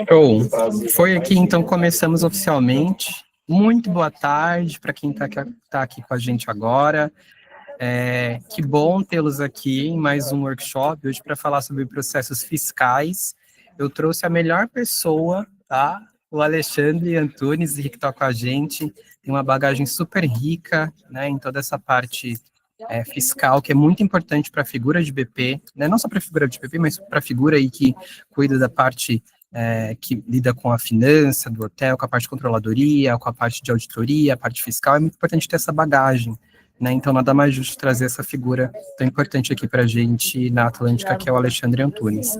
Show. Foi aqui, então, começamos oficialmente. Muito boa tarde para quem tá aqui com a gente agora. Que bom tê-los aqui em mais um workshop, hoje para falar sobre processos fiscais. Eu trouxe a melhor pessoa, tá? O Alexandre Antunes, que está com a gente. Tem uma bagagem super rica, né, em toda essa parte fiscal, que é muito importante para a figura de BP, né? Não só para a figura de BP, mas para a figura aí que cuida da parte que lida com a finança do hotel, com a parte de controladoria, com a parte de auditoria, a parte fiscal. É muito importante ter essa bagagem, né? Então, nada mais justo trazer essa figura tão importante aqui para a gente na Atlântica, que é o Alexandre Antunes.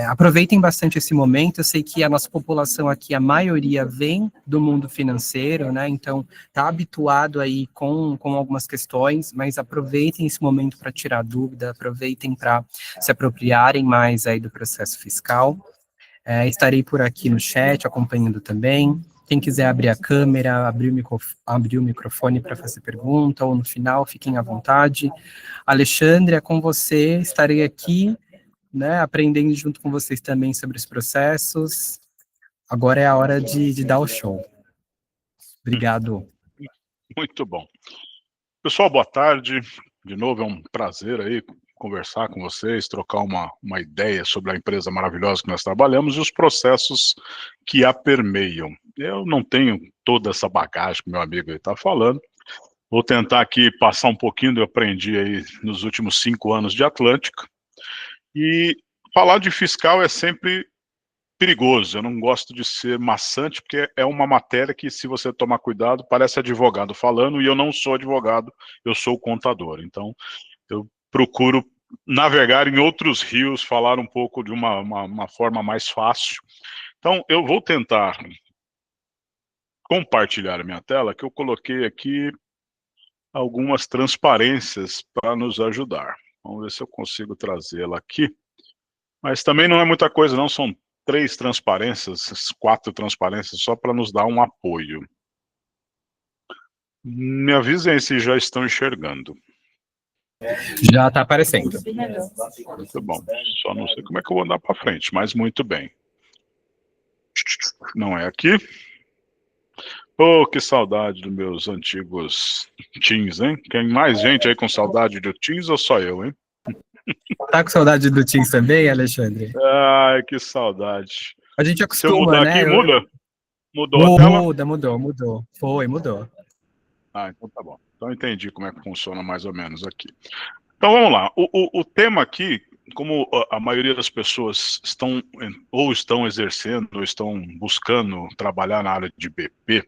Aproveitem bastante esse momento. Eu sei que a nossa população aqui, a maioria vem do mundo financeiro, né? Então, está habituado aí com algumas questões, mas aproveitem esse momento para tirar dúvida, aproveitem para se apropriarem mais aí do processo fiscal. Estarei por aqui no chat acompanhando também. Quem quiser abrir a câmera, abrir o microfone para fazer pergunta, ou no final, fiquem à vontade. Alexandre, é com você, estarei aqui, né, aprendendo junto com vocês também sobre os processos. Agora é a hora de dar o show. Obrigado. Muito bom. Pessoal, boa tarde. De novo, é um prazer aí conversar com vocês, trocar uma ideia sobre a empresa maravilhosa que nós trabalhamos e os processos que a permeiam. Eu não tenho toda essa bagagem que meu amigo aí está falando. Vou tentar aqui passar um pouquinho do que eu aprendi aí nos últimos 5 anos de Atlântica. E falar de fiscal é sempre perigoso. Eu não gosto de ser maçante, porque é uma matéria que, se você tomar cuidado, parece advogado falando, e eu não sou advogado, eu sou contador. Então, eu procuro navegar em outros rios, falar um pouco de uma forma mais fácil. Então, eu vou tentar compartilhar a minha tela, que eu coloquei aqui algumas transparências para nos ajudar. Vamos ver se eu consigo trazê-la aqui. Mas também não é muita coisa, não. São 3 transparências, 4 transparências, só para nos dar um apoio. Me avisem se já estão enxergando. Já está aparecendo. Muito bom. Só não sei como é que eu vou andar para frente, mas muito bem. Não é aqui. Oh, que saudade dos meus antigos Teams, hein? Tem mais gente aí com saudade do Teams ou só eu, hein? Tá com saudade do Teams também, Alexandre? Ai, que saudade. A gente Se eu acostuma, mudar né? aqui, muda? Mudou a tela? Mudou. Mudou. Ah, então tá bom. Então eu entendi como é que funciona mais ou menos aqui. Então vamos lá. O tema aqui, como a maioria das pessoas estão exercendo, ou estão buscando trabalhar na área de BP,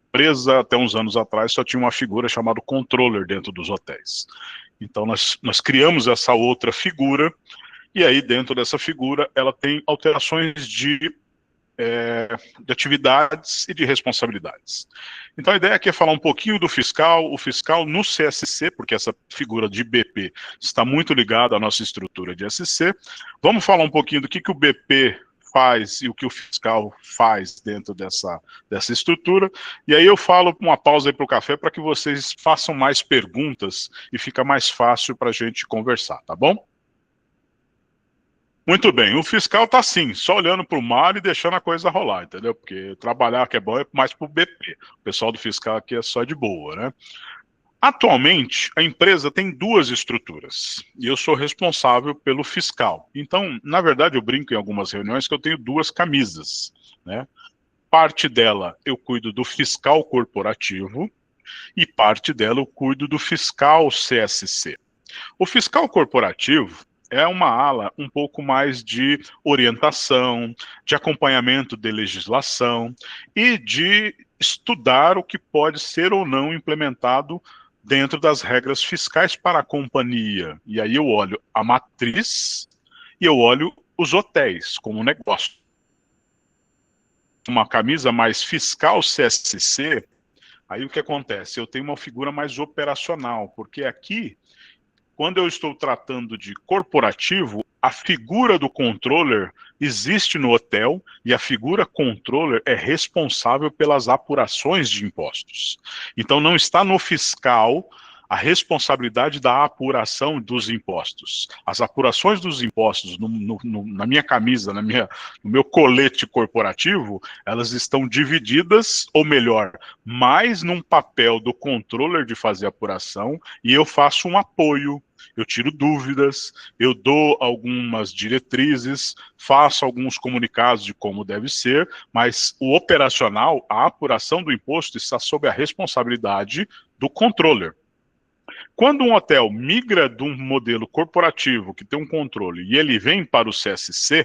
empresa até uns anos atrás só tinha uma figura chamada controller dentro dos hotéis. Então nós criamos essa outra figura, e aí dentro dessa figura ela tem alterações de atividades e de responsabilidades. Então a ideia aqui é falar um pouquinho do fiscal, o fiscal no CSC, porque essa figura de BP está muito ligada à nossa estrutura de SC. Vamos falar um pouquinho do que o BP faz e o que o fiscal faz dentro dessa estrutura, e aí eu falo uma pausa aí para o café para que vocês façam mais perguntas e fica mais fácil para a gente conversar, tá bom? Muito bem, o fiscal tá assim, só olhando para o mar e deixando a coisa rolar, entendeu? Porque trabalhar que é bom é mais para o BP. O pessoal do fiscal aqui é só de boa, né? Atualmente, a empresa tem 2 estruturas e eu sou responsável pelo fiscal. Então, na verdade, eu brinco em algumas reuniões que eu tenho 2 camisas, né? Parte dela eu cuido do fiscal corporativo e parte dela eu cuido do fiscal CSC. O fiscal corporativo é uma ala um pouco mais de orientação, de acompanhamento de legislação e de estudar o que pode ser ou não implementado dentro das regras fiscais para a companhia. E aí eu olho a matriz e eu olho os hotéis como negócio. Uma camisa mais fiscal CSC, aí o que acontece? Eu tenho uma figura mais operacional, porque aqui, quando eu estou tratando de corporativo, a figura do controller existe no hotel e a figura controller é responsável pelas apurações de impostos. Então não está no fiscal a responsabilidade da apuração dos impostos. As apurações dos impostos na minha camisa, no meu colete corporativo, elas estão divididas, ou melhor, mais num papel do controller de fazer apuração, e eu faço um apoio, eu tiro dúvidas, eu dou algumas diretrizes, faço alguns comunicados de como deve ser, mas o operacional, a apuração do imposto está sob a responsabilidade do controller. Quando um hotel migra de um modelo corporativo que tem um controle e ele vem para o CSC,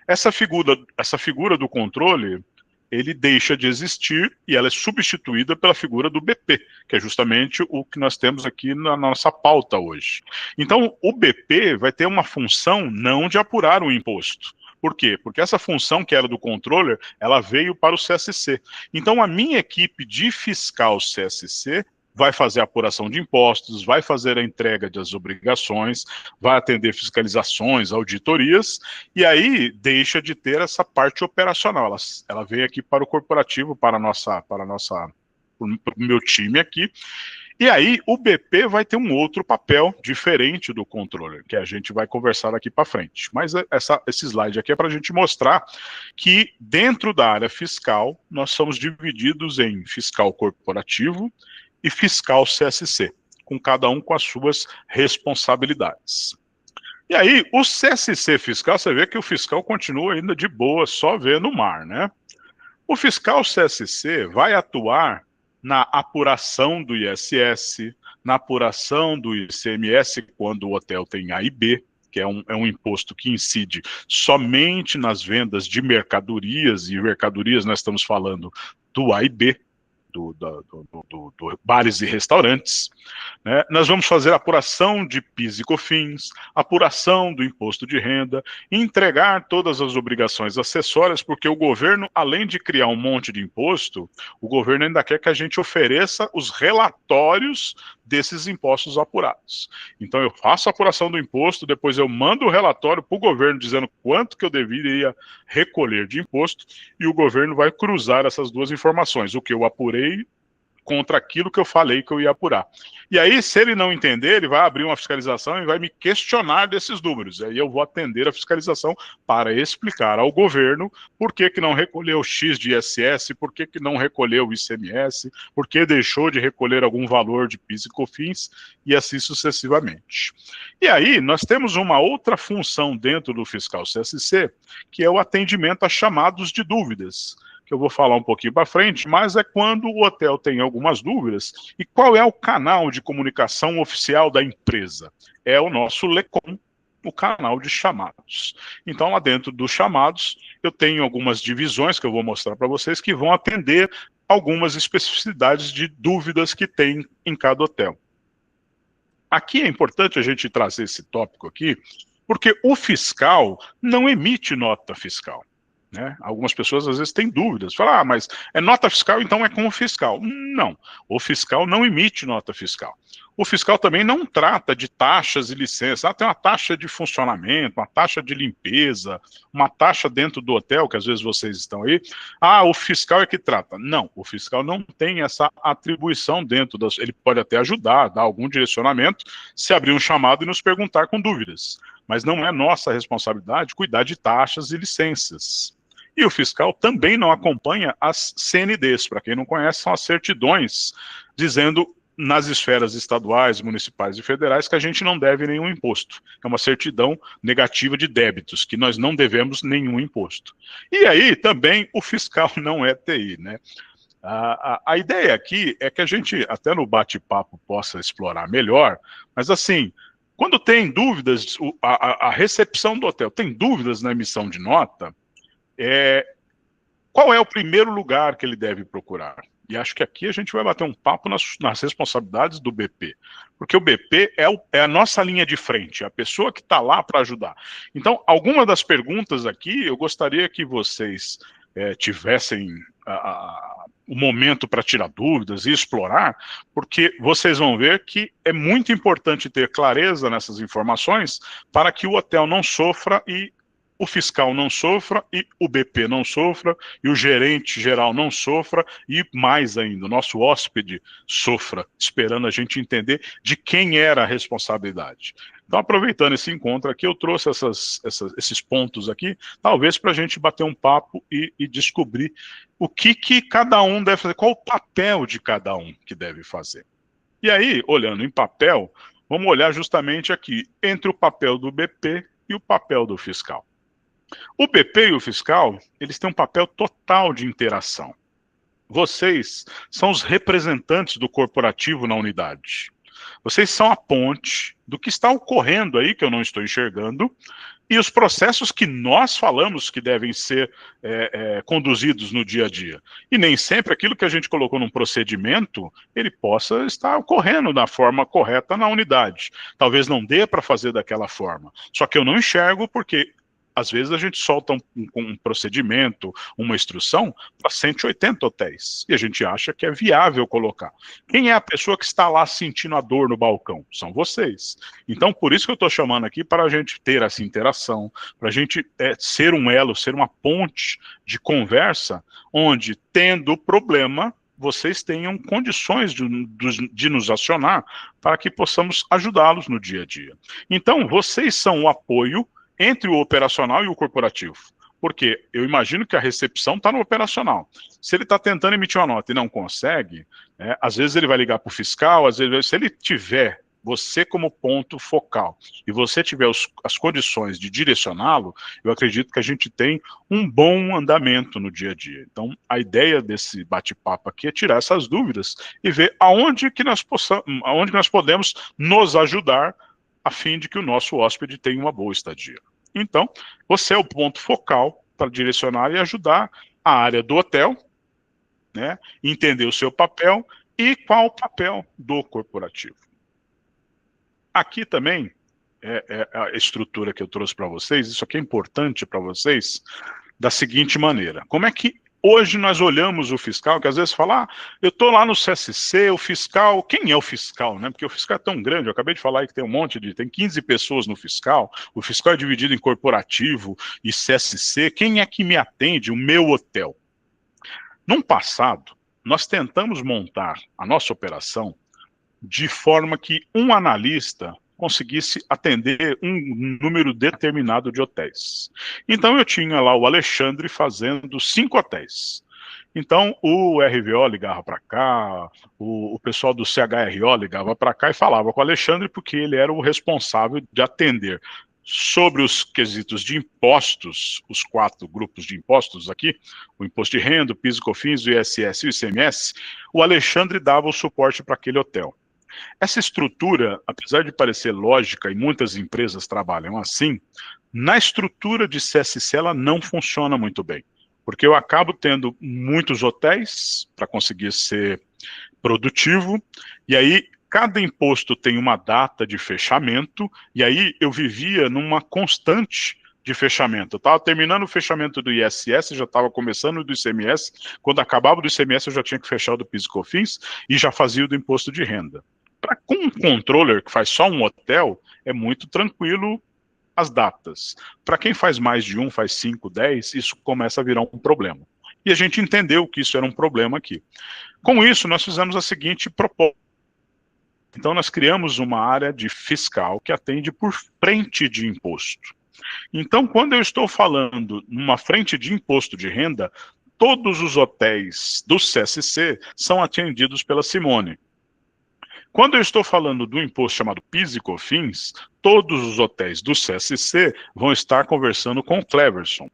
essa figura do controle, ele deixa de existir e ela é substituída pela figura do BP, que é justamente o que nós temos aqui na nossa pauta hoje. Então, o BP vai ter uma função não de apurar o imposto. Por quê? Porque essa função que era do controller, ela veio para o CSC. Então, a minha equipe de fiscal CSC vai fazer a apuração de impostos, vai fazer a entrega das obrigações, vai atender fiscalizações, auditorias, e aí deixa de ter essa parte operacional. Ela vem aqui para o corporativo, para o meu time aqui, e aí o BP vai ter um outro papel diferente do controller, que a gente vai conversar aqui para frente. Mas esse slide aqui é para a gente mostrar que dentro da área fiscal, nós somos divididos em fiscal corporativo e fiscal CSC, com cada um com as suas responsabilidades. E aí, o CSC fiscal, você vê que o fiscal continua ainda de boa, só vê no mar, né? O fiscal CSC vai atuar na apuração do ISS, na apuração do ICMS, quando o hotel tem A e B, que é um imposto que incide somente nas vendas de mercadorias, e mercadorias nós estamos falando do A e B, do bares e restaurantes, né? Nós vamos fazer apuração de PIS e COFINS, apuração do imposto de renda, entregar todas as obrigações acessórias, porque o governo, além de criar um monte de imposto, o governo ainda quer que a gente ofereça os relatórios desses impostos apurados. Então eu faço a apuração do imposto, depois eu mando o relatório para o governo dizendo quanto que eu deveria recolher de imposto, e o governo vai cruzar essas duas informações, o que eu apurei contra aquilo que eu falei que eu ia apurar. E aí, se ele não entender, ele vai abrir uma fiscalização e vai me questionar desses números. Aí eu vou atender a fiscalização para explicar ao governo por que não recolheu X de ISS, por que não recolheu ICMS, por que deixou de recolher algum valor de PIS e COFINS, e assim sucessivamente. E aí, nós temos uma outra função dentro do fiscal CSC, que é o atendimento a chamados de dúvidas, que eu vou falar um pouquinho para frente, mas é quando o hotel tem algumas dúvidas. E qual é o canal de comunicação oficial da empresa? É o nosso LECOM, o canal de chamados. Então, lá dentro dos chamados, eu tenho algumas divisões que eu vou mostrar para vocês que vão atender algumas especificidades de dúvidas que tem em cada hotel. Aqui é importante a gente trazer esse tópico aqui, porque o fiscal não emite nota fiscal. Né? Algumas pessoas às vezes têm dúvidas, falam, mas é nota fiscal, então é com o fiscal. Não, o fiscal não emite nota fiscal. O fiscal também não trata de taxas e licenças. Tem uma taxa de funcionamento, uma taxa de limpeza, uma taxa dentro do hotel, que às vezes vocês estão aí. O fiscal é que trata. Não, o fiscal não tem essa atribuição dentro das... Ele pode até ajudar, dar algum direcionamento, se abrir um chamado e nos perguntar com dúvidas. Mas não é nossa responsabilidade cuidar de taxas e licenças. E o fiscal também não acompanha as CNDs, para quem não conhece, são as certidões, dizendo nas esferas estaduais, municipais e federais que a gente não deve nenhum imposto. É uma certidão negativa de débitos, que nós não devemos nenhum imposto. E aí também o fiscal não é TI, né? A ideia aqui é que a gente, até no bate-papo, possa explorar melhor, mas assim, quando tem dúvidas, a recepção do hotel tem dúvidas na emissão de nota, qual é o primeiro lugar que ele deve procurar? E acho que aqui a gente vai bater um papo nas responsabilidades do BP, porque o BP é a nossa linha de frente, é a pessoa que está lá para ajudar. Então, algumas das perguntas aqui, eu gostaria que vocês tivessem o momento para tirar dúvidas e explorar, porque vocês vão ver que é muito importante ter clareza nessas informações para que o hotel não sofra e o fiscal não sofra, e o BP não sofra, e o gerente geral não sofra, e mais ainda, o nosso hóspede sofra, esperando a gente entender de quem era a responsabilidade. Então, aproveitando esse encontro aqui, eu trouxe esses pontos aqui, talvez para a gente bater um papo e descobrir o que cada um deve fazer, qual o papel de cada um que deve fazer. E aí, olhando em papel, vamos olhar justamente aqui, entre o papel do BP e o papel do fiscal. O BP e o fiscal, eles têm um papel total de interação. Vocês são os representantes do corporativo na unidade. Vocês são a ponte do que está ocorrendo aí, que eu não estou enxergando, e os processos que nós falamos que devem ser conduzidos no dia a dia. E nem sempre aquilo que a gente colocou num procedimento, ele possa estar ocorrendo da forma correta na unidade. Talvez não dê para fazer daquela forma. Só que eu não enxergo porque às vezes a gente solta um procedimento, uma instrução para 180 hotéis. E a gente acha que é viável colocar. Quem é a pessoa que está lá sentindo a dor no balcão? São vocês. Então, por isso que eu estou chamando aqui para a gente ter essa interação, para a gente ser um elo, ser uma ponte de conversa, onde, tendo problema, vocês tenham condições de nos acionar para que possamos ajudá-los no dia a dia. Então, vocês são o apoio entre o operacional e o corporativo. Porque eu imagino que a recepção está no operacional. Se ele está tentando emitir uma nota e não consegue, às vezes ele vai ligar para o fiscal, às vezes, se ele tiver você como ponto focal e você tiver as condições de direcioná-lo, eu acredito que a gente tem um bom andamento no dia a dia. Então, a ideia desse bate-papo aqui é tirar essas dúvidas e ver aonde que nós podemos nos ajudar a fim de que o nosso hóspede tenha uma boa estadia. Então, você é o ponto focal para direcionar e ajudar a área do hotel, né, entender o seu papel e qual o papel do corporativo. Aqui também, a estrutura que eu trouxe para vocês, isso aqui é importante para vocês, da seguinte maneira. Como é que hoje nós olhamos o fiscal, que às vezes fala, eu estou lá no CSC, o fiscal, quem é o fiscal, né? Porque o fiscal é tão grande, eu acabei de falar aí que tem 15 pessoas no fiscal, o fiscal é dividido em corporativo e CSC, quem é que me atende? O meu hotel. No passado, nós tentamos montar a nossa operação de forma que um analista conseguisse atender um número determinado de hotéis. Então eu tinha lá o Alexandre fazendo 5 hotéis. Então o RVO ligava para cá, o pessoal do CHRO ligava para cá e falava com o Alexandre porque ele era o responsável de atender sobre os quesitos de impostos, os 4 grupos de impostos aqui, o imposto de renda, o PIS e COFINS, o ISS e o ICMS, o Alexandre dava o suporte para aquele hotel. Essa estrutura, apesar de parecer lógica, e muitas empresas trabalham assim, na estrutura de CSC ela não funciona muito bem. Porque eu acabo tendo muitos hotéis para conseguir ser produtivo, e aí cada imposto tem uma data de fechamento, e aí eu vivia numa constante de fechamento. Eu estava terminando o fechamento do ISS, já estava começando o do ICMS, quando acabava do ICMS eu já tinha que fechar o do PIS e COFINS, e já fazia o do imposto de renda. Com um controller que faz só um hotel, é muito tranquilo as datas. Para quem faz mais de um, faz 5, 10, isso começa a virar um problema. E a gente entendeu que isso era um problema aqui. Com isso, nós fizemos a seguinte proposta. Então, nós criamos uma área de fiscal que atende por frente de imposto. Então, quando eu estou falando numa frente de imposto de renda, todos os hotéis do CSC são atendidos pela Simone. Quando eu estou falando do imposto chamado PIS e COFINS, todos os hotéis do CSC vão estar conversando com o Cleverson.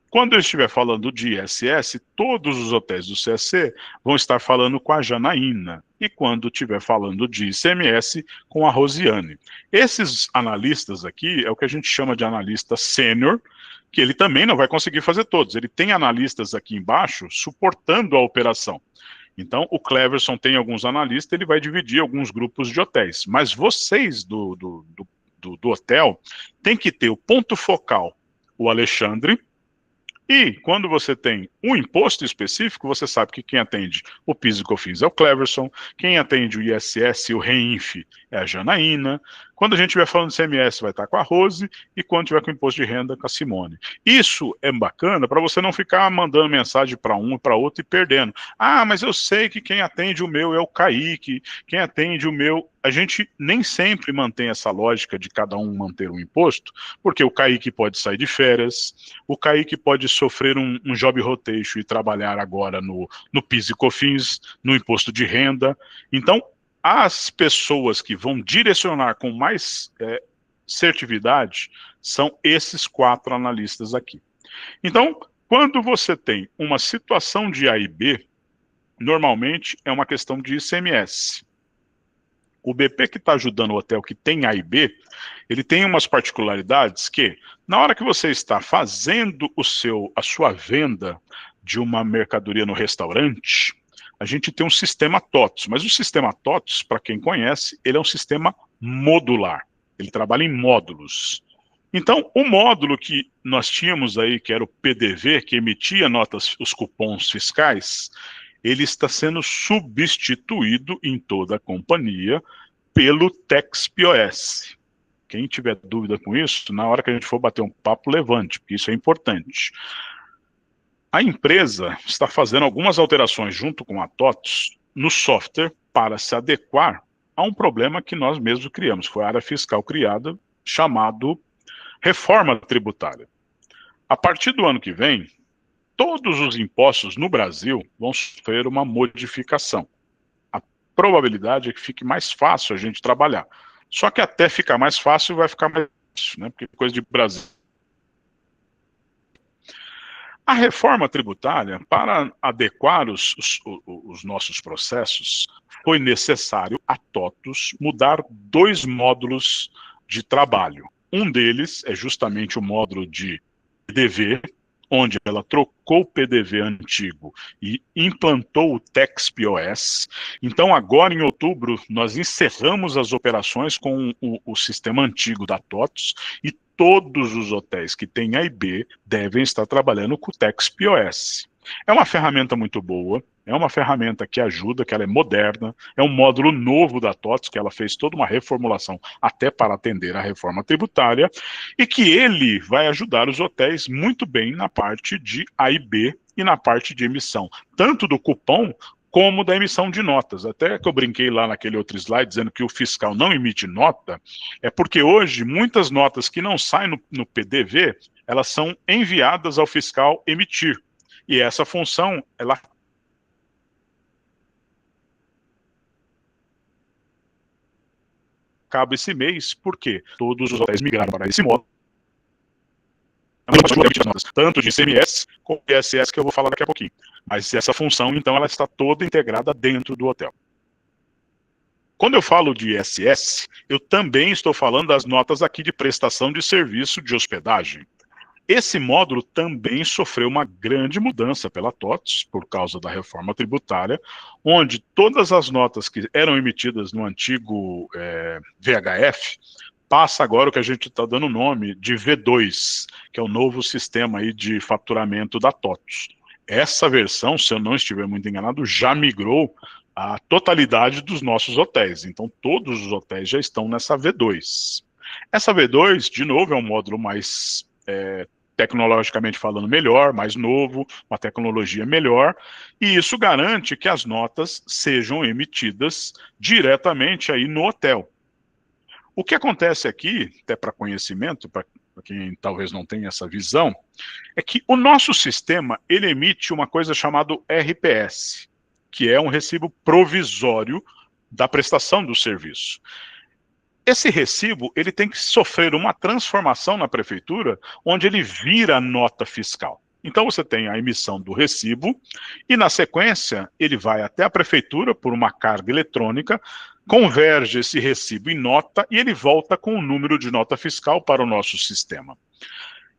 Quando eu estiver falando de ISS, todos os hotéis do CSC vão estar falando com a Janaína. E quando estiver falando de ICMS, com a Rosiane. Esses analistas aqui é o que a gente chama de analista sênior, que ele também não vai conseguir fazer todos. Ele tem analistas aqui embaixo suportando a operação. Então, o Cleverson tem alguns analistas, ele vai dividir alguns grupos de hotéis. Mas vocês do hotel têm que ter o ponto focal, o Alexandre, e quando você tem um imposto específico, você sabe que quem atende o PIS e COFINS é o Cleverson, quem atende o ISS e o REINF é a Janaína, Quando a gente estiver falando de CMS, vai estar com a Rose, e quando tiver com imposto de renda, com a Simone. Isso é bacana para você não ficar mandando mensagem para um e para outro e perdendo. Ah, mas eu sei que quem atende o meu é o Kaique, quem atende o meu... A gente nem sempre mantém essa lógica de cada um manter um imposto, porque o Kaique pode sair de férias, o Kaique pode sofrer um job rotation e trabalhar agora no PIS e COFINS, no imposto de renda. Então, as pessoas que vão direcionar com mais assertividade são esses 4 analistas aqui. Então, quando você tem uma situação de A e B, normalmente é uma questão de ICMS. O BP que está ajudando o hotel que tem A e B, ele tem umas particularidades que, na hora que você está fazendo a sua venda de uma mercadoria no restaurante, a gente tem um sistema TOTS, mas o sistema TOTS, para quem conhece, ele é um sistema modular, ele trabalha em módulos. Então, o módulo que nós tínhamos aí, que era o PDV, que emitia os cupons fiscais, ele está sendo substituído em toda a companhia pelo TextPOS. Quem tiver dúvida com isso, na hora que a gente for bater um papo, levante, porque isso é importante. A empresa está fazendo algumas alterações junto com a TOTS no software para se adequar a um problema que nós mesmos criamos. Foi a área fiscal criada, chamado reforma tributária. A partir do ano que vem, todos os impostos no Brasil vão sofrer uma modificação. A probabilidade é que fique mais fácil a gente trabalhar. Só que até ficar mais fácil, vai ficar mais fácil, né? Porque coisa de Brasil. A reforma tributária, para adequar os nossos processos, foi necessário a TOTS mudar 2 módulos de trabalho. Um deles é justamente o módulo de PDV, onde ela trocou o PDV antigo e implantou o TextPOS. Então, agora em outubro, nós encerramos as operações com o sistema antigo da TOTS e todos os hotéis que têm A e B devem estar trabalhando com o TextPOS. É uma ferramenta muito boa, é uma ferramenta que ajuda, que ela é moderna, é um módulo novo da TOTS, que ela fez toda uma reformulação até para atender a reforma tributária, e que ele vai ajudar os hotéis muito bem na parte de A e B e na parte de emissão, tanto do cupom como da emissão de notas. Até que eu brinquei lá naquele outro slide dizendo que o fiscal não emite nota, é porque hoje muitas notas que não saem no PDV, elas são enviadas ao fiscal emitir. E essa função, ela acaba esse mês, porque todos os hotéis migraram para esse módulo, tanto de ICMS como de ISS, que eu vou falar daqui a pouquinho. Mas essa função, então, ela está toda integrada dentro do hotel. Quando eu falo de ISS, eu também estou falando das notas aqui de prestação de serviço de hospedagem. Esse módulo também sofreu uma grande mudança pela TOTS, por causa da reforma tributária, onde todas as notas que eram emitidas no antigo VHF, passa agora o que a gente está dando nome de V2, que é o novo sistema aí de faturamento da TOTS. Essa versão, se eu não estiver muito enganado, já migrou a totalidade dos nossos hotéis. Então, todos os hotéis já estão nessa V2. Essa V2, de novo, é um módulo mais tecnologicamente falando melhor, mais novo, uma tecnologia melhor, e isso garante que as notas sejam emitidas diretamente aí no hotel. O que acontece aqui, até para conhecimento, para quem talvez não tenha essa visão, é que o nosso sistema, ele emite uma coisa chamada RPS, que é um recibo provisório da prestação do serviço. Esse recibo, ele tem que sofrer uma transformação na prefeitura, onde ele vira nota fiscal. Então você tem a emissão do recibo, e na sequência, ele vai até a prefeitura por uma carga eletrônica, converge esse recibo em nota, e ele volta com o número de nota fiscal para o nosso sistema.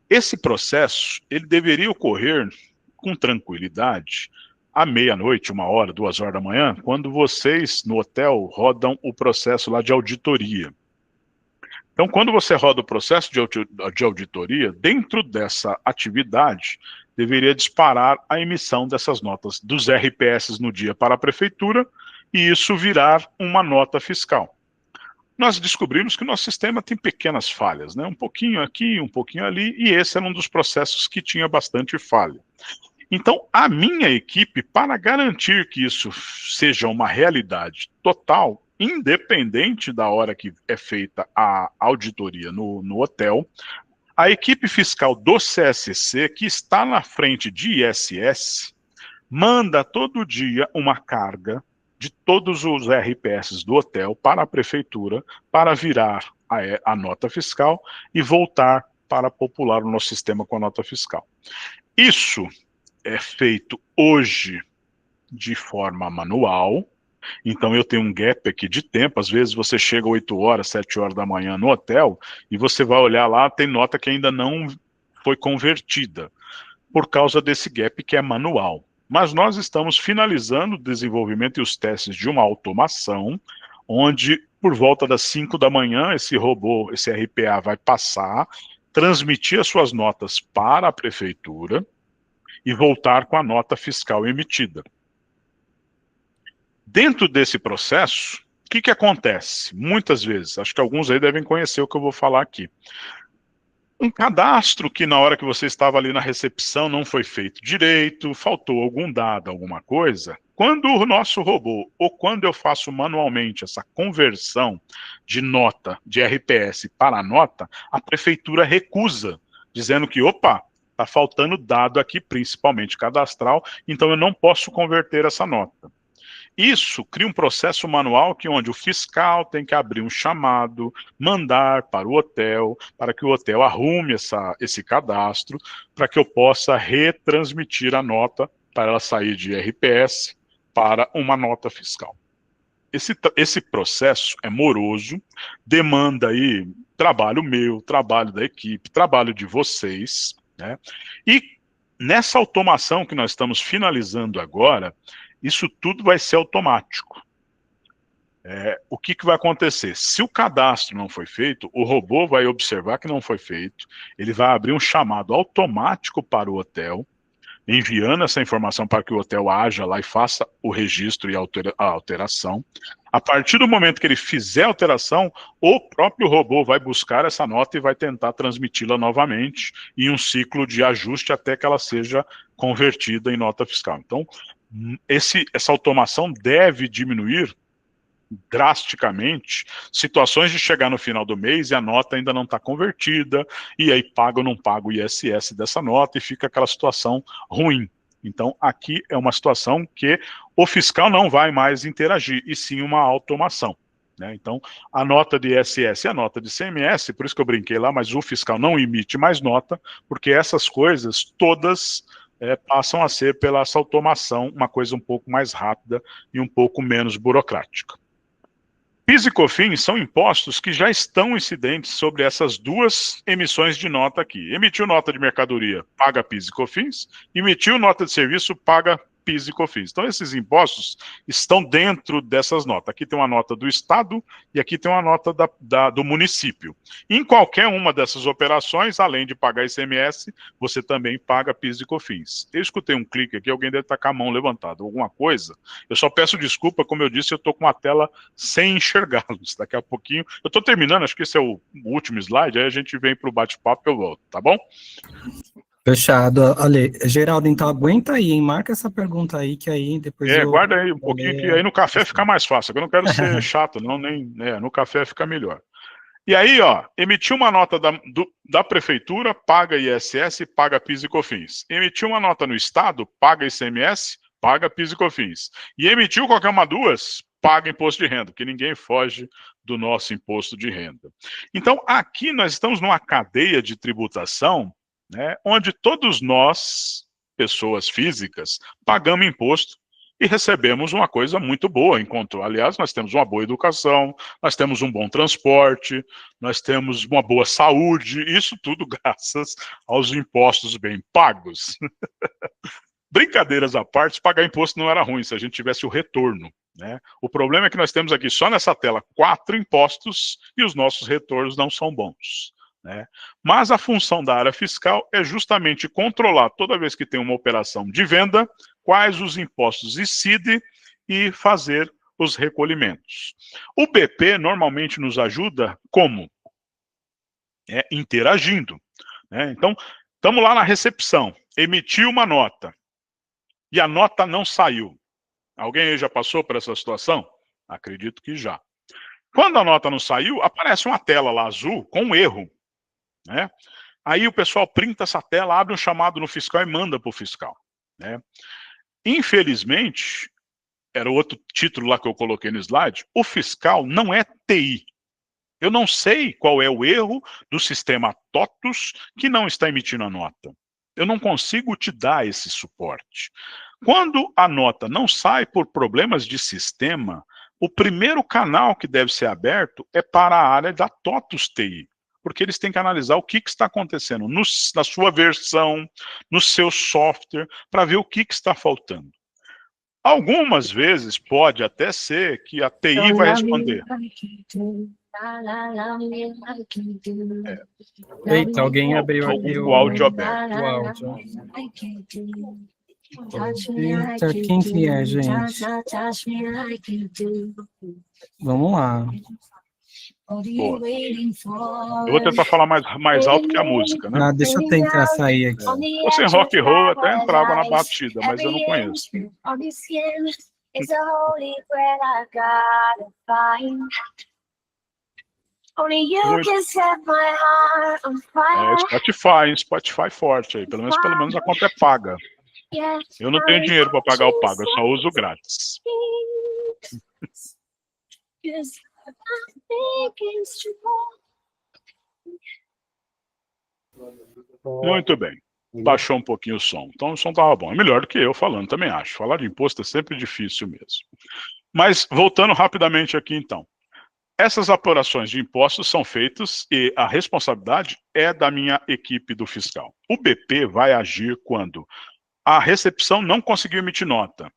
Esse processo, ele deveria ocorrer com tranquilidade, à meia-noite, 1h, 2h da manhã, quando vocês no hotel rodam o processo lá de auditoria. Então, quando você roda o processo de auditoria, dentro dessa atividade, deveria disparar a emissão dessas notas dos RPS no dia para a prefeitura, e isso virar uma nota fiscal. nós descobrimos que o nosso sistema tem pequenas falhas, né? Um pouquinho aqui, um pouquinho ali, e esse era um dos processos que tinha bastante falha. Então, a minha equipe, para garantir que isso seja uma realidade total, independente da hora que é feita a auditoria no hotel, a equipe fiscal do CSC, que está na frente de ISS, manda todo dia uma carga de todos os RPS do hotel para a prefeitura, para virar a nota fiscal e voltar para popular o nosso sistema com a nota fiscal. Isso é feito hoje de forma manual, então eu tenho um gap aqui de tempo, às vezes você chega 8 horas, 7 horas da manhã no hotel, e você vai olhar lá, tem nota que ainda não foi convertida, por causa desse gap que é manual. Mas nós estamos finalizando o desenvolvimento e os testes de uma automação, onde por volta das 5 da manhã, esse robô, esse RPA vai passar, transmitir as suas notas para a prefeitura, e voltar com a nota fiscal emitida. Dentro desse processo, o que acontece? Muitas vezes, acho que alguns aí devem conhecer o que eu vou falar aqui. Um cadastro que na hora que você estava ali na recepção não foi feito direito, faltou algum dado, alguma coisa. Quando o nosso robô, ou quando eu faço manualmente essa conversão de nota, de RPS para nota, a prefeitura recusa, dizendo que, opa, está faltando dado aqui, principalmente cadastral, então eu não posso converter essa nota. Isso cria um processo manual onde o fiscal tem que abrir um chamado, mandar para o hotel, para que o hotel arrume esse cadastro, para que eu possa retransmitir a nota para ela sair de RPS para uma nota fiscal. Esse processo é moroso, demanda aí trabalho meu, trabalho da equipe, trabalho de vocês, né? E nessa automação que nós estamos finalizando agora, isso tudo vai ser automático. O que vai acontecer? Se o cadastro não foi feito, o robô vai observar que não foi feito, ele vai abrir um chamado automático para o hotel, enviando essa informação para que o hotel haja lá e faça o registro e a alteração. A partir do momento que ele fizer a alteração, o próprio robô vai buscar essa nota e vai tentar transmiti-la novamente em um ciclo de ajuste até que ela seja convertida em nota fiscal. Então, essa automação deve diminuir drasticamente situações de chegar no final do mês e a nota ainda não está convertida, e aí paga ou não paga o ISS dessa nota e fica aquela situação ruim. Então aqui é uma situação que o fiscal não vai mais interagir, e sim uma automação, né? Então a nota de ISS e a nota de ICMS, por isso que eu brinquei lá, mas o fiscal não emite mais nota, porque essas coisas todas passam a ser pela essa automação, uma coisa um pouco mais rápida e um pouco menos burocrática. PIS e COFINS são impostos que já estão incidentes sobre essas duas emissões de nota aqui. Emitiu nota de mercadoria, paga PIS e COFINS. Emitiu nota de serviço, paga PIS e COFINS. Então, esses impostos estão dentro dessas notas. Aqui tem uma nota do Estado e aqui tem uma nota do município. Em qualquer uma dessas operações, além de pagar ICMS, você também paga PIS e COFINS. Eu escutei um clique aqui, alguém deve estar com a mão levantada, alguma coisa. Eu só peço desculpa, como eu disse, eu estou com a tela sem enxergá-los. Daqui a pouquinho, eu estou terminando, acho que esse é o último slide, aí a gente vem para o bate-papo e eu volto, tá bom? Fechado. Ale, Geraldo, então aguenta aí, hein? Marca essa pergunta aí, que aí depois guarda aí um pouquinho, que aí no café fica mais fácil. Eu não quero ser chato, não, no café fica melhor. E aí, ó, emitiu uma nota da prefeitura, paga ISS, paga PIS e COFINS. Emitiu uma nota no Estado, paga ICMS, paga PIS e COFINS. E emitiu qualquer uma duas, paga imposto de renda, porque ninguém foge do nosso imposto de renda. Então, aqui nós estamos numa cadeia de tributação, né, onde todos nós, pessoas físicas, pagamos imposto e recebemos uma coisa muito boa. Aliás, nós temos uma boa educação, nós temos um bom transporte, nós temos uma boa saúde, isso tudo graças aos impostos bem pagos. Brincadeiras à parte, pagar imposto não era ruim se a gente tivesse o retorno, né? O problema é que nós temos aqui só nessa tela 4 impostos e os nossos retornos não são bons, né? Mas a função da área fiscal é justamente controlar, toda vez que tem uma operação de venda, quais os impostos incidem e fazer os recolhimentos. O BP normalmente nos ajuda como? Interagindo, né? Então, estamos lá na recepção, emitiu uma nota, e a nota não saiu. Alguém aí já passou por essa situação? Acredito que já. Quando a nota não saiu, aparece uma tela lá azul com um erro, né? Aí o pessoal printa essa tela, abre um chamado no fiscal e manda para o fiscal, né? Infelizmente, era outro título lá que eu coloquei no slide, o fiscal não é TI. Eu não sei qual é o erro do sistema TOTUS que não está emitindo a nota. Eu não consigo te dar esse suporte. Quando a nota não sai por problemas de sistema, o primeiro canal que deve ser aberto é para a área da TOTUS TI, porque eles têm que analisar o que está acontecendo na sua versão, no seu software, para ver o que está faltando. Algumas vezes pode até ser que a TI vai responder. Eita, alguém abriu aqui o áudio aberto. o áudio. Eita, quem que é, gente? Vamos lá. Boa. Eu vou tentar falar mais alto que a música, né? Deixa eu tentar sair aqui. Se fosse em rock and roll, até entrava na batida, mas eu não conheço. Spotify forte aí, pelo menos a conta é paga. Eu não tenho dinheiro para pagar o pago, eu só uso grátis. Muito bem. Baixou um pouquinho o som. Então o som estava bom. É melhor do que eu falando, também acho. Falar de imposto é sempre difícil mesmo. Mas voltando rapidamente aqui então. Essas apurações de impostos são feitas e a responsabilidade é da minha equipe do fiscal. O BP vai agir quando a recepção não conseguiu emitir nota.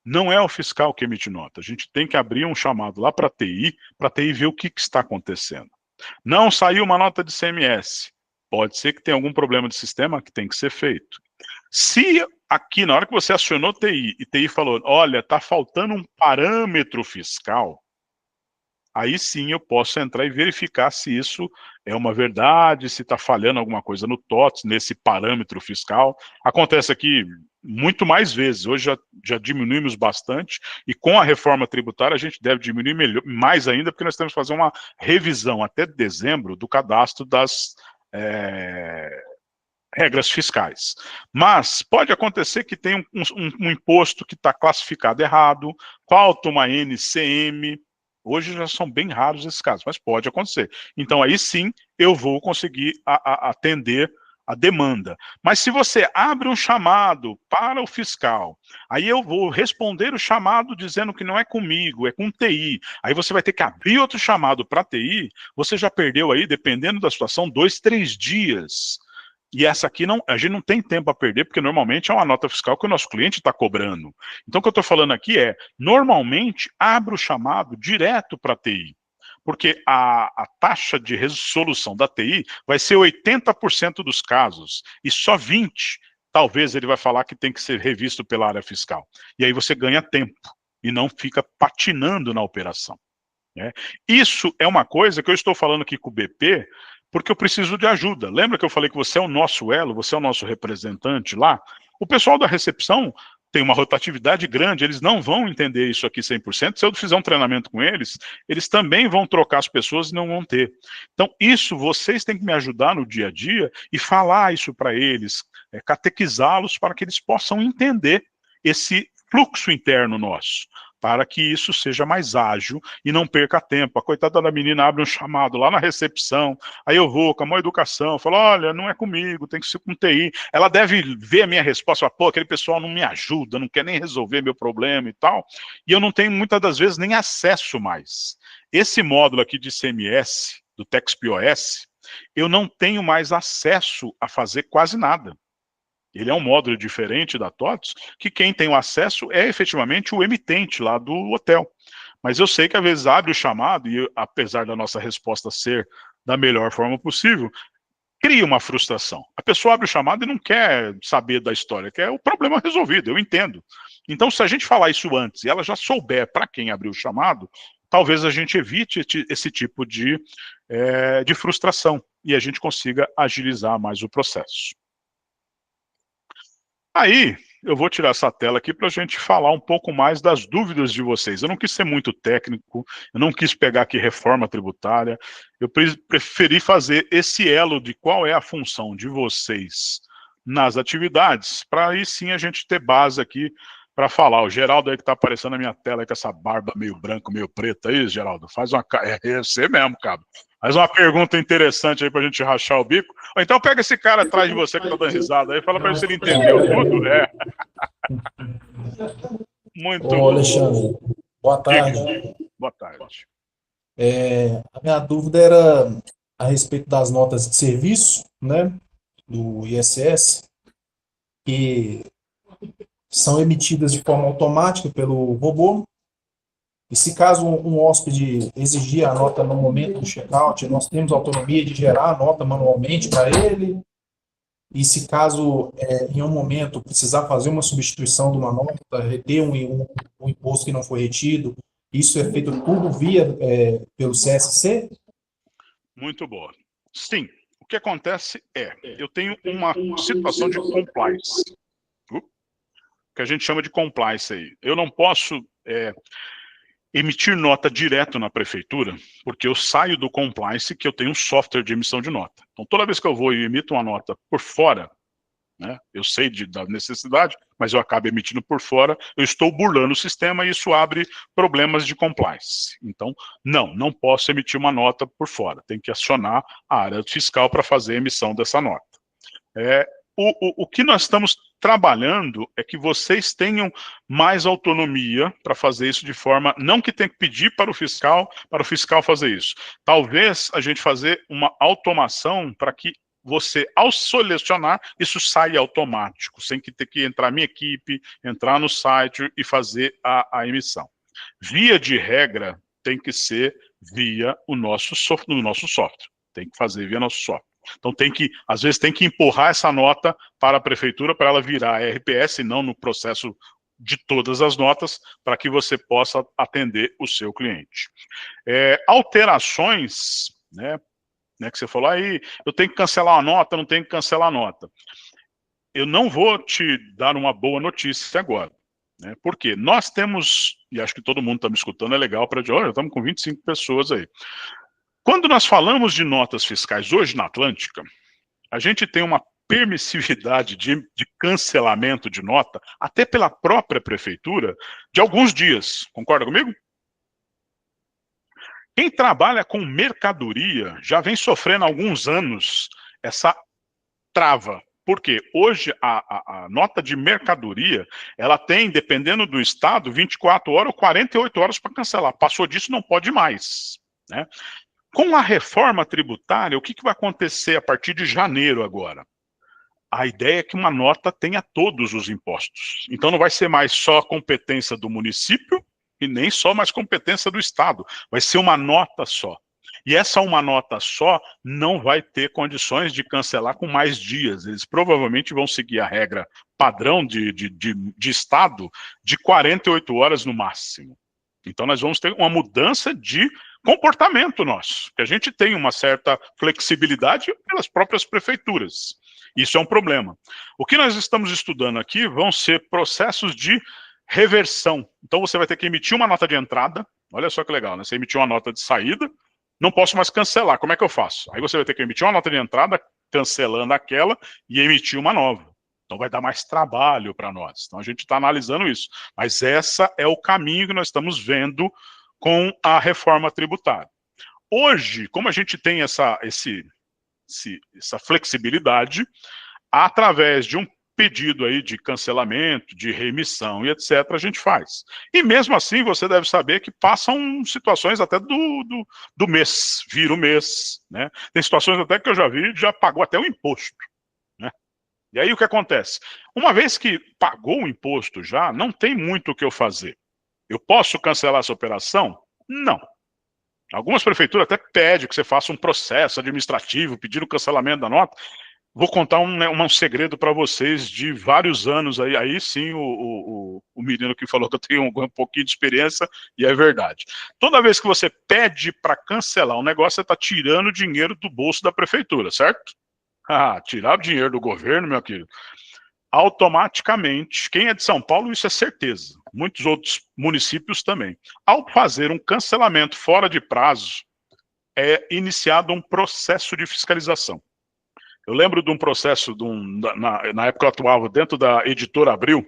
Não é o fiscal que emite nota. A gente tem que abrir um chamado lá para a TI ver o que está acontecendo. Não saiu uma nota de CMS. Pode ser que tenha algum problema de sistema que tem que ser feito. Se aqui, na hora que você acionou TI, e TI falou, olha, está faltando um parâmetro fiscal, aí sim eu posso entrar e verificar se isso é uma verdade, se está falhando alguma coisa no TOTS, nesse parâmetro fiscal. Acontece aqui muito mais vezes, hoje já diminuímos bastante, e com a reforma tributária a gente deve diminuir mais ainda, porque nós temos que fazer uma revisão até dezembro do cadastro das regras fiscais. Mas pode acontecer que tenha um imposto que está classificado errado, falta uma NCM. Hoje já são bem raros esses casos, mas pode acontecer. Então aí sim eu vou conseguir atender a demanda. Mas se você abre um chamado para o fiscal, aí eu vou responder o chamado dizendo que não é comigo, é com TI. Aí você vai ter que abrir outro chamado para TI, você já perdeu aí, dependendo da situação, 2, 3 dias. E essa aqui a gente não tem tempo a perder, porque normalmente é uma nota fiscal que o nosso cliente está cobrando. Então o que eu estou falando aqui normalmente abre o chamado direto para a TI. Porque a taxa de resolução da TI vai ser 80% dos casos, e só 20%, talvez ele vai falar que tem que ser revisto pela área fiscal. E aí você ganha tempo, e não fica patinando na operação. Né? Isso é uma coisa que eu estou falando aqui com o BP, porque eu preciso de ajuda. Lembra que eu falei que você é o nosso elo, você é o nosso representante lá? O pessoal da recepção tem uma rotatividade grande, eles não vão entender isso aqui 100%. Se eu fizer um treinamento com eles, eles também vão trocar as pessoas e não vão ter. Então, isso vocês têm que me ajudar no dia a dia e falar isso para eles, catequizá-los para que eles possam entender esse fluxo interno nosso, para que isso seja mais ágil e não perca tempo. A coitada da menina abre um chamado lá na recepção, aí eu vou com a maior educação, falo, olha, não é comigo, tem que ser com TI. Ela deve ver a minha resposta, fala, pô, aquele pessoal não me ajuda, não quer nem resolver meu problema e tal, e eu não tenho muitas das vezes nem acesso mais. Esse módulo aqui de CMS, do TextPOS, eu não tenho mais acesso a fazer quase nada. Ele é um módulo diferente da TOTS, que quem tem o acesso é efetivamente o emitente lá do hotel. Mas eu sei que às vezes abre o chamado, e apesar da nossa resposta ser da melhor forma possível, cria uma frustração. A pessoa abre o chamado e não quer saber da história, quer o problema resolvido, eu entendo. Então, se a gente falar isso antes e ela já souber para quem abriu o chamado, talvez a gente evite esse tipo de frustração e a gente consiga agilizar mais o processo. Aí, eu vou tirar essa tela aqui para a gente falar um pouco mais das dúvidas de vocês. Eu não quis ser muito técnico, eu não quis pegar aqui reforma tributária, eu preferi fazer esse elo de qual é a função de vocês nas atividades, para aí sim a gente ter base aqui para falar. O Geraldo aí que está aparecendo na minha tela com essa barba meio branca, meio preta aí, Geraldo, faz uma... É você mesmo, cara. Faz uma pergunta interessante aí pra gente rachar o bico. Ou então pega esse cara atrás de você que tá dando risada aí, fala pra ele se ele entendeu tudo. Muito Ô, bom. Alexandre, boa tarde. Boa tarde. A minha dúvida era a respeito das notas de serviço, né, do ISS, que são emitidas de forma automática pelo robô. E se caso um hóspede exigir a nota no momento do check-out, nós temos autonomia de gerar a nota manualmente para ele. E se caso, em um momento, precisar fazer uma substituição de uma nota, reter um imposto que não foi retido, isso é feito tudo pelo CSC? Muito boa. Sim, o que acontece eu tenho uma situação de compliance, que a gente chama de compliance aí. Eu não posso emitir nota direto na prefeitura, porque eu saio do compliance que eu tenho um software de emissão de nota. Então, toda vez que eu vou e emito uma nota por fora, né, eu sei da necessidade, mas eu acabo emitindo por fora, eu estou burlando o sistema e isso abre problemas de compliance. Então, não posso emitir uma nota por fora, tem que acionar a área fiscal para fazer a emissão dessa nota. O que nós estamos trabalhando é que vocês tenham mais autonomia para fazer isso de forma, não que tenha que pedir para o fiscal fazer isso. Talvez a gente fazer uma automação para que você, ao selecionar, isso saia automático, sem que ter que entrar minha equipe, entrar no site e fazer a emissão. Via de regra, tem que ser via o nosso software. Tem que fazer via nosso software. Então às vezes tem que empurrar essa nota para a prefeitura para ela virar RPS, e não no processo de todas as notas, para que você possa atender o seu cliente. Alterações, né, que você falou aí, eu tenho que cancelar a nota, não tenho que cancelar a nota. Eu não vou te dar uma boa notícia agora. Né, porque nós temos, e acho que todo mundo está me escutando, é legal para olha, estamos com 25 pessoas aí. Quando nós falamos de notas fiscais hoje na Atlântica, a gente tem uma permissividade de cancelamento de nota, até pela própria prefeitura, de alguns dias. Concorda comigo? Quem trabalha com mercadoria já vem sofrendo há alguns anos essa trava. Porque hoje a nota de mercadoria, ela tem, dependendo do estado, 24 horas ou 48 horas para cancelar. Passou disso, não pode mais. Né? Com a reforma tributária, o que vai acontecer a partir de janeiro agora? A ideia é que uma nota tenha todos os impostos. Então não vai ser mais só competência do município e nem só mais competência do estado. Vai ser uma nota só. E essa uma nota só não vai ter condições de cancelar com mais dias. Eles provavelmente vão seguir a regra padrão de estado de 48 horas no máximo. Então nós vamos ter uma mudança de comportamento nosso, que a gente tem uma certa flexibilidade pelas próprias prefeituras. Isso é um problema. O que nós estamos estudando aqui vão ser processos de reversão. Então você vai ter que emitir uma nota de entrada, olha só que legal, né? Você emitiu uma nota de saída, não posso mais cancelar, como é que eu faço? Aí você vai ter que emitir uma nota de entrada, cancelando aquela, e emitir uma nova. Então vai dar mais trabalho para nós. Então a gente está analisando isso. Mas esse é o caminho que nós estamos vendo com a reforma tributária. Hoje, como a gente tem essa flexibilidade, através de um pedido aí de cancelamento, de remissão e etc., a gente faz. E mesmo assim, você deve saber que passam situações até do mês, vira o mês, né? Tem situações até que eu já vi, já pagou até o imposto, né? E aí o que acontece? Uma vez que pagou o imposto já, não tem muito o que eu fazer. Eu posso cancelar essa operação? Não. Algumas prefeituras até pedem que você faça um processo administrativo, pedindo o cancelamento da nota. Vou contar um segredo para vocês de vários anos aí. Aí sim, o menino que falou que eu tenho um pouquinho de experiência, e é verdade. Toda vez que você pede para cancelar um negócio, você está tirando dinheiro do bolso da prefeitura, certo? Ah, tirar o dinheiro do governo, meu querido. Automaticamente, quem é de São Paulo, isso é certeza. Muitos outros municípios também. Ao fazer um cancelamento fora de prazo, é iniciado um processo de fiscalização. Eu lembro de um processo, na época eu atuava dentro da Editora Abril,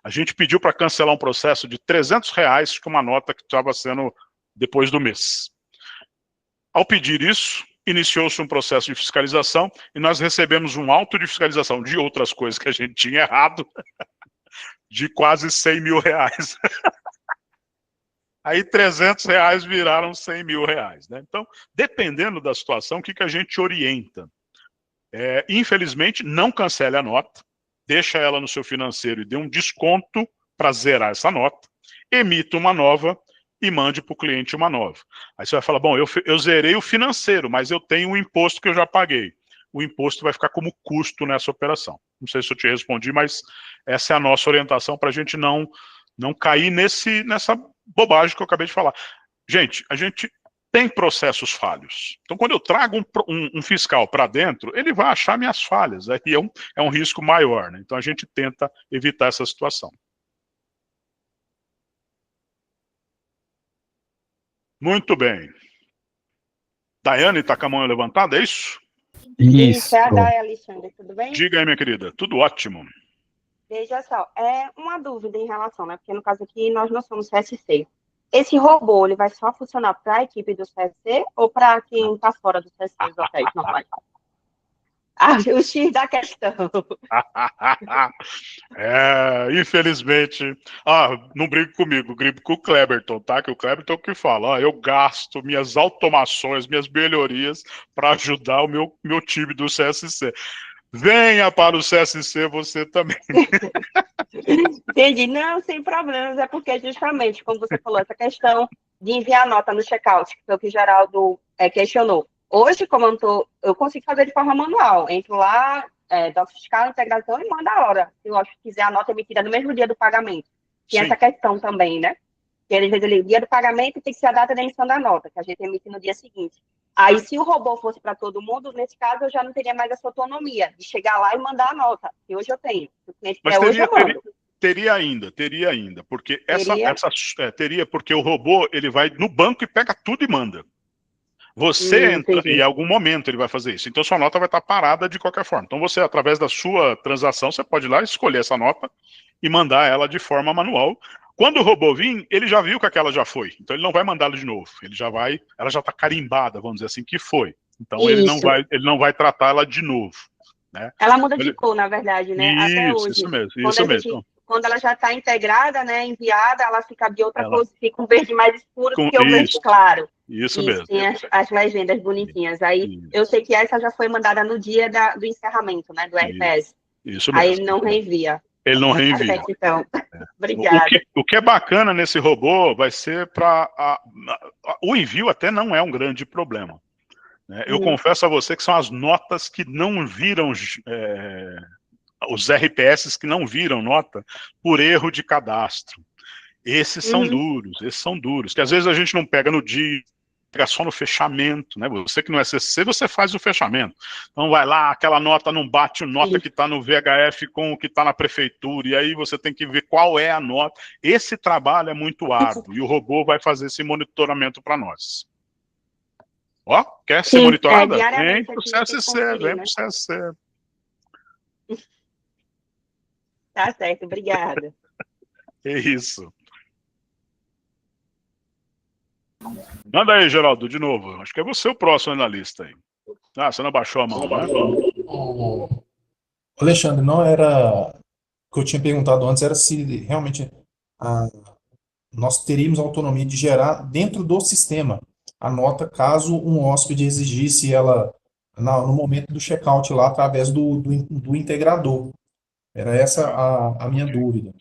a gente pediu para cancelar um processo de R$300, com uma nota que estava sendo depois do mês. Ao pedir isso, iniciou-se um processo de fiscalização e nós recebemos um auto de fiscalização de outras coisas que a gente tinha errado, de quase R$100 mil. Aí R$300 viraram R$100 mil, né? Então, dependendo da situação, o que a gente orienta? Infelizmente, não cancele a nota, deixa ela no seu financeiro e dê um desconto para zerar essa nota, emita uma nova e mande para o cliente uma nova. Aí você vai falar, bom, eu zerei o financeiro, mas eu tenho um imposto que eu já paguei. O imposto vai ficar como custo nessa operação. Não sei se eu te respondi, mas essa é a nossa orientação para a gente não cair nessa bobagem que eu acabei de falar. Gente, a gente tem processos falhos. Então, quando eu trago um fiscal para dentro, ele vai achar minhas falhas. Aí é um risco maior, né? Então, a gente tenta evitar essa situação. Muito bem. Daiane está com a mão levantada, é isso? Isso, é a Day, Alexandre, tudo bem? Diga aí, minha querida. Tudo ótimo. Veja só, uma dúvida em relação, né? Porque no caso aqui nós não somos CSC. Esse robô, ele vai só funcionar para a equipe do CSC ou para quem está fora do CSC, os hotéis normais? O X da questão. Infelizmente. Não brigue comigo, brigue com o Kleberton, tá? Que o Kleberton que fala, eu gasto minhas automações, minhas melhorias para ajudar o meu time do CSC. Venha para o CSC você também. Entendi. Não, sem problemas. É porque justamente, como você falou, essa questão de enviar nota no check-out, que foi o que o Geraldo questionou. Hoje, como eu consigo fazer de forma manual. Entro lá, doc fiscal, integração e mando a hora. Se eu quiser a nota emitida no mesmo dia do pagamento. Tem essa questão também, né? Que às vezes o dia do pagamento tem que ser a data da emissão da nota, que a gente emite no dia seguinte. Aí, se o robô fosse para todo mundo, nesse caso, eu já não teria mais essa autonomia de chegar lá e mandar a nota, que hoje eu tenho. Mas teria ainda, porque teria, porque o robô, ele vai no banco e pega tudo e manda. Você entra, e em algum momento ele vai fazer isso. Então, sua nota vai estar parada de qualquer forma. Então, você, através da sua transação, você pode ir lá escolher essa nota e mandar ela de forma manual. Quando o robô vir, ele já viu que aquela já foi. Então, ele não vai mandá-la de novo. Ela já está carimbada, vamos dizer assim, que foi. Então, ele não vai tratar ela de novo. Né? Ela muda de cor, na verdade, né? Até hoje. Isso mesmo. Quando ela já está integrada, né, enviada, ela fica de outra cor, fica um verde mais escuro do que o verde claro. Isso mesmo. Tem as legendas bonitinhas. Aí eu sei que essa já foi mandada no dia do encerramento, né, do RPS. Isso mesmo. Aí ele não reenvia. Ele não reenvia. Perfeito, então. Obrigada. O que é bacana nesse robô vai ser para... O envio até não é um grande problema. Né? Eu confesso a você que são as notas que não viram... os RPS que não viram nota por erro de cadastro. Esses são duros, que às vezes a gente não pega no dia, pega só no fechamento, né? Você que não é CC, você faz o fechamento. Então vai lá, aquela nota não bate a nota que está no VHF com o que está na prefeitura, e aí você tem que ver qual é a nota. Esse trabalho é muito árduo, e o robô vai fazer esse monitoramento para nós. Ó, quer ser monitorada? Vem para o CSC, vem para o CSC. Tá certo, obrigada. É isso. Manda aí, Geraldo, de novo. Acho que é você o próximo na lista aí. Você não abaixou a mão, né? Alexandre, não era... O que eu tinha perguntado antes era se realmente nós teríamos a autonomia de gerar dentro do sistema a nota caso um hóspede exigisse ela no momento do check-out lá através do integrador. Era essa a minha dúvida.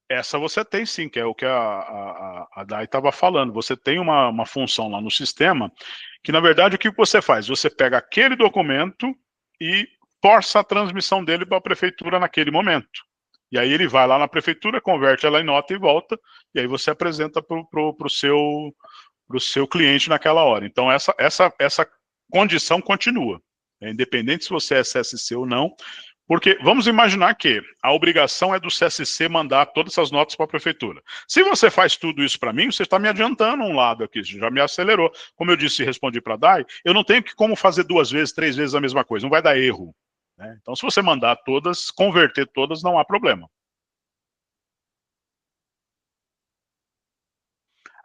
Essa você tem sim, que é o que a Dai estava falando. Você tem uma função lá no sistema que, na verdade, o que você faz? Você pega aquele documento e força a transmissão dele para a prefeitura naquele momento. E aí ele vai lá na prefeitura, converte ela em nota e volta, e aí você apresenta para o seu cliente naquela hora. Então, essa condição continua, independente se você é CSC ou não, porque vamos imaginar que a obrigação é do CSC mandar todas essas notas para a prefeitura. Se você faz tudo isso para mim, você está me adiantando um lado aqui, já me acelerou. Como eu disse e respondi para a Dai, eu não tenho como fazer 2 vezes, 3 vezes a mesma coisa, não vai dar erro. Né? Então, se você mandar todas, converter todas, não há problema.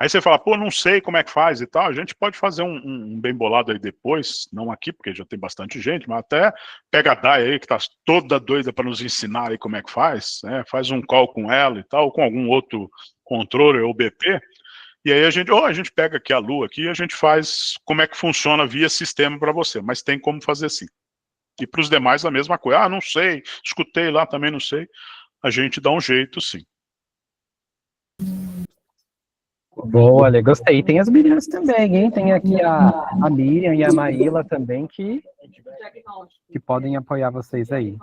Aí você fala, pô, não sei como é que faz e tal. A gente pode fazer um bem bolado aí depois, não aqui, porque já tem bastante gente, mas até pega a Dai aí, que tá toda doida para nos ensinar aí como é que faz, né? Faz um call com ela e tal, ou com algum outro controller ou BP, e aí a gente pega aqui a Lu aqui e a gente faz como é que funciona via sistema para você, mas tem como fazer sim. E para os demais a mesma coisa. Ah, não sei, escutei lá, também não sei. A gente dá um jeito sim. Boa, Ale, gostei. E tem as meninas também, hein? Tem aqui a Miriam e a Maíla também que podem apoiar vocês aí,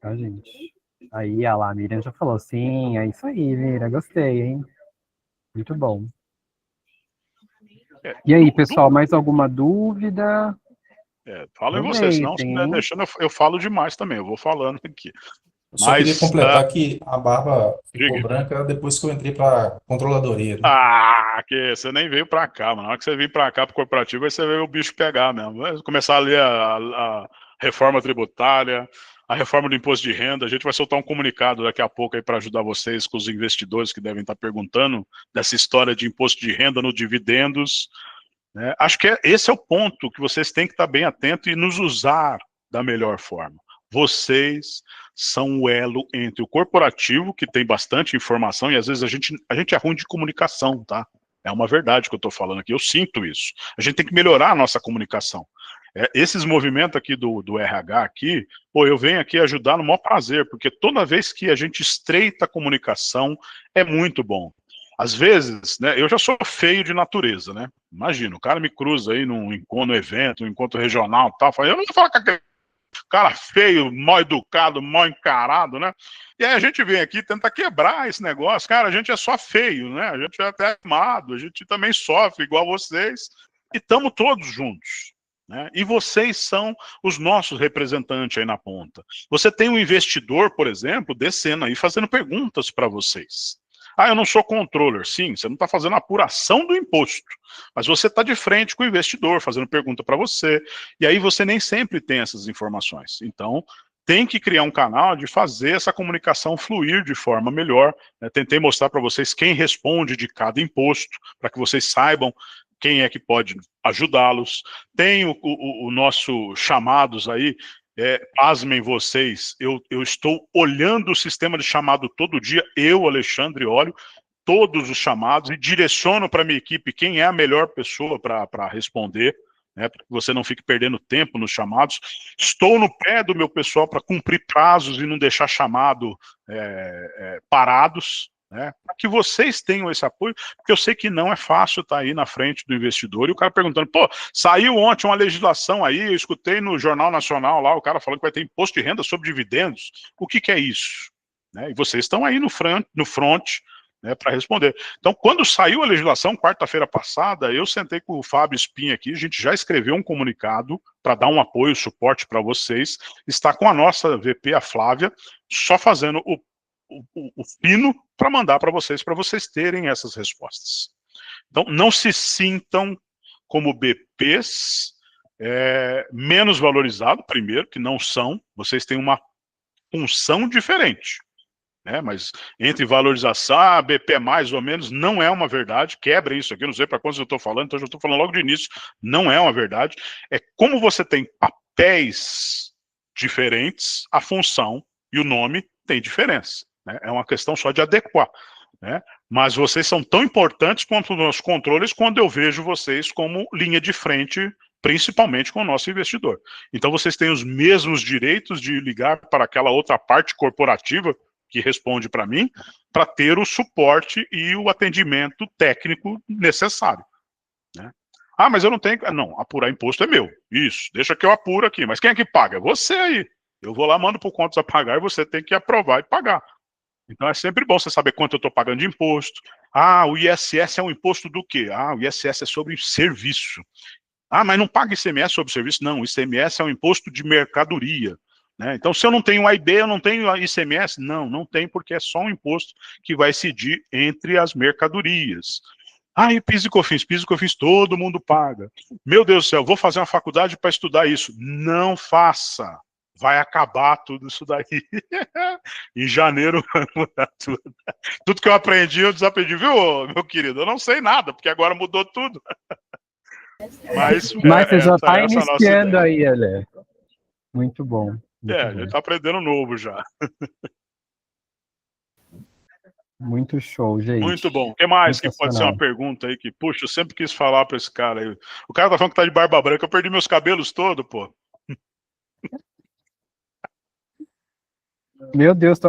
tá, gente? Aí, a Miriam já falou, sim, é isso aí, Miriam, gostei, hein? Muito bom. E aí, pessoal, mais alguma dúvida? Fala em você, senão se me deixando eu falo demais também, eu vou falando aqui. Eu só queria completar que a barba ficou branca depois que eu entrei para controladoria. Que você nem veio para cá, mano. Na hora que você vir para cá, para o corporativo, aí você vê o bicho pegar mesmo. Vai começar a ler a reforma tributária, a reforma do imposto de renda. A gente vai soltar um comunicado daqui a pouco aí para ajudar vocês, com os investidores que devem estar perguntando dessa história de imposto de renda no dividendos. Né? Acho que esse é o ponto que vocês têm que estar bem atentos e nos usar da melhor forma. Vocês são o elo entre o corporativo, que tem bastante informação, e às vezes a gente é ruim de comunicação, tá? É uma verdade que eu estou falando aqui, eu sinto isso. A gente tem que melhorar a nossa comunicação. Esses movimentos aqui do RH aqui, pô, eu venho aqui ajudar no maior prazer, porque toda vez que a gente estreita a comunicação, é muito bom. Às vezes, né, eu já sou feio de natureza, né? Imagina, o cara me cruza aí no evento, num encontro regional e tal, fala, eu não vou falar com aquele cara feio, mal educado, mal encarado, né? E aí a gente vem aqui tentar quebrar esse negócio. Cara, a gente é só feio, né? A gente é até amado, a gente também sofre igual vocês, e estamos todos juntos. Né? E vocês são os nossos representantes aí na ponta. Você tem um investidor, por exemplo, descendo aí, fazendo perguntas para vocês. Ah, eu não sou controller. Sim, você não está fazendo a apuração do imposto, mas você está de frente com o investidor, fazendo pergunta para você, e aí você nem sempre tem essas informações. Então, tem que criar um canal de fazer essa comunicação fluir de forma melhor. Né? Tentei mostrar para vocês quem responde de cada imposto, para que vocês saibam quem é que pode ajudá-los. Tem o nosso chamados aí, pasmem vocês, eu estou olhando o sistema de chamado todo dia, eu, Alexandre, olho todos os chamados e direciono para a minha equipe quem é a melhor pessoa para responder, né, para que você não fique perdendo tempo nos chamados. Estou no pé do meu pessoal para cumprir prazos e não deixar chamado parados, né, para que vocês tenham esse apoio, porque eu sei que não é fácil estar aí na frente do investidor e o cara perguntando, pô, saiu ontem uma legislação aí, eu escutei no Jornal Nacional lá, o cara falando que vai ter imposto de renda sobre dividendos, o que é isso? Né, e vocês estão aí no front, né, para responder. Então, quando saiu a legislação, quarta-feira passada, eu sentei com o Fábio Espinha aqui, a gente já escreveu um comunicado para dar um apoio, suporte para vocês, está com a nossa VP, a Flávia, só fazendo o fino para mandar para vocês terem essas respostas. Então, não se sintam como BPs menos valorizados, primeiro, que não são, vocês têm uma função diferente. Né, mas entre valorização, BP é mais ou menos, não é uma verdade, quebra isso aqui, não sei para quantos eu estou falando, então já estou falando logo de início, não é uma verdade, é como você tem papéis diferentes, a função e o nome tem diferença. Né? É uma questão só de adequar. Né? Mas vocês são tão importantes quanto os nossos controles quando eu vejo vocês como linha de frente, principalmente com o nosso investidor. Então vocês têm os mesmos direitos de ligar para aquela outra parte corporativa que responde para mim, para ter o suporte e o atendimento técnico necessário, né? Ah, mas eu não tenho... Não, apurar imposto é meu. Isso, deixa que eu apuro aqui. Mas quem é que paga? Você aí. Eu vou lá, mando por contas a pagar e você tem que aprovar e pagar. Então é sempre bom você saber quanto eu estou pagando de imposto. Ah, o ISS é um imposto do quê? Ah, o ISS é sobre serviço. Ah, mas não paga ICMS sobre serviço? Não, o ICMS é um imposto de mercadoria, né? Então, se eu não tenho AIB, eu não tenho ICMS? Não, não tem, porque é só um imposto que vai incidir entre as mercadorias. Ah, e PIS e COFINS? PIS e COFINS todo mundo paga. Meu Deus do céu, vou fazer uma faculdade para estudar isso. Não faça. Vai acabar tudo isso daí. Em janeiro vai mudar tudo. Tudo que eu aprendi, eu desaprendi. Viu, meu querido? Eu não sei nada, porque agora mudou tudo. Mas você já está essa é a nossa iniciando ideia. aí, Ale. Muito bom. Muito A bom. gente está aprendendo novo já. Muito show, gente. Muito bom. O que mais que pode ser uma Sensacional. pergunta aí que, puxa, eu sempre quis falar para esse cara aí. O cara tá falando que tá de barba branca, eu perdi meus cabelos todos, pô. Meu Deus,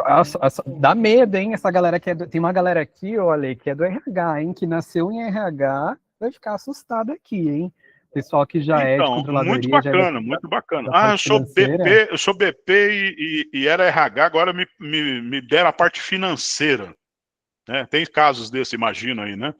dá medo, hein? Essa galera que tem uma galera aqui, olha, que é do RH, hein? Que nasceu em RH, vai ficar assustado aqui, hein? Pessoal que já é de Então, controladoria, muito bacana, muito bacana. Ah, eu sou BP e era RH, agora me deram a parte financeira, né? Tem casos desse, imagino aí, né?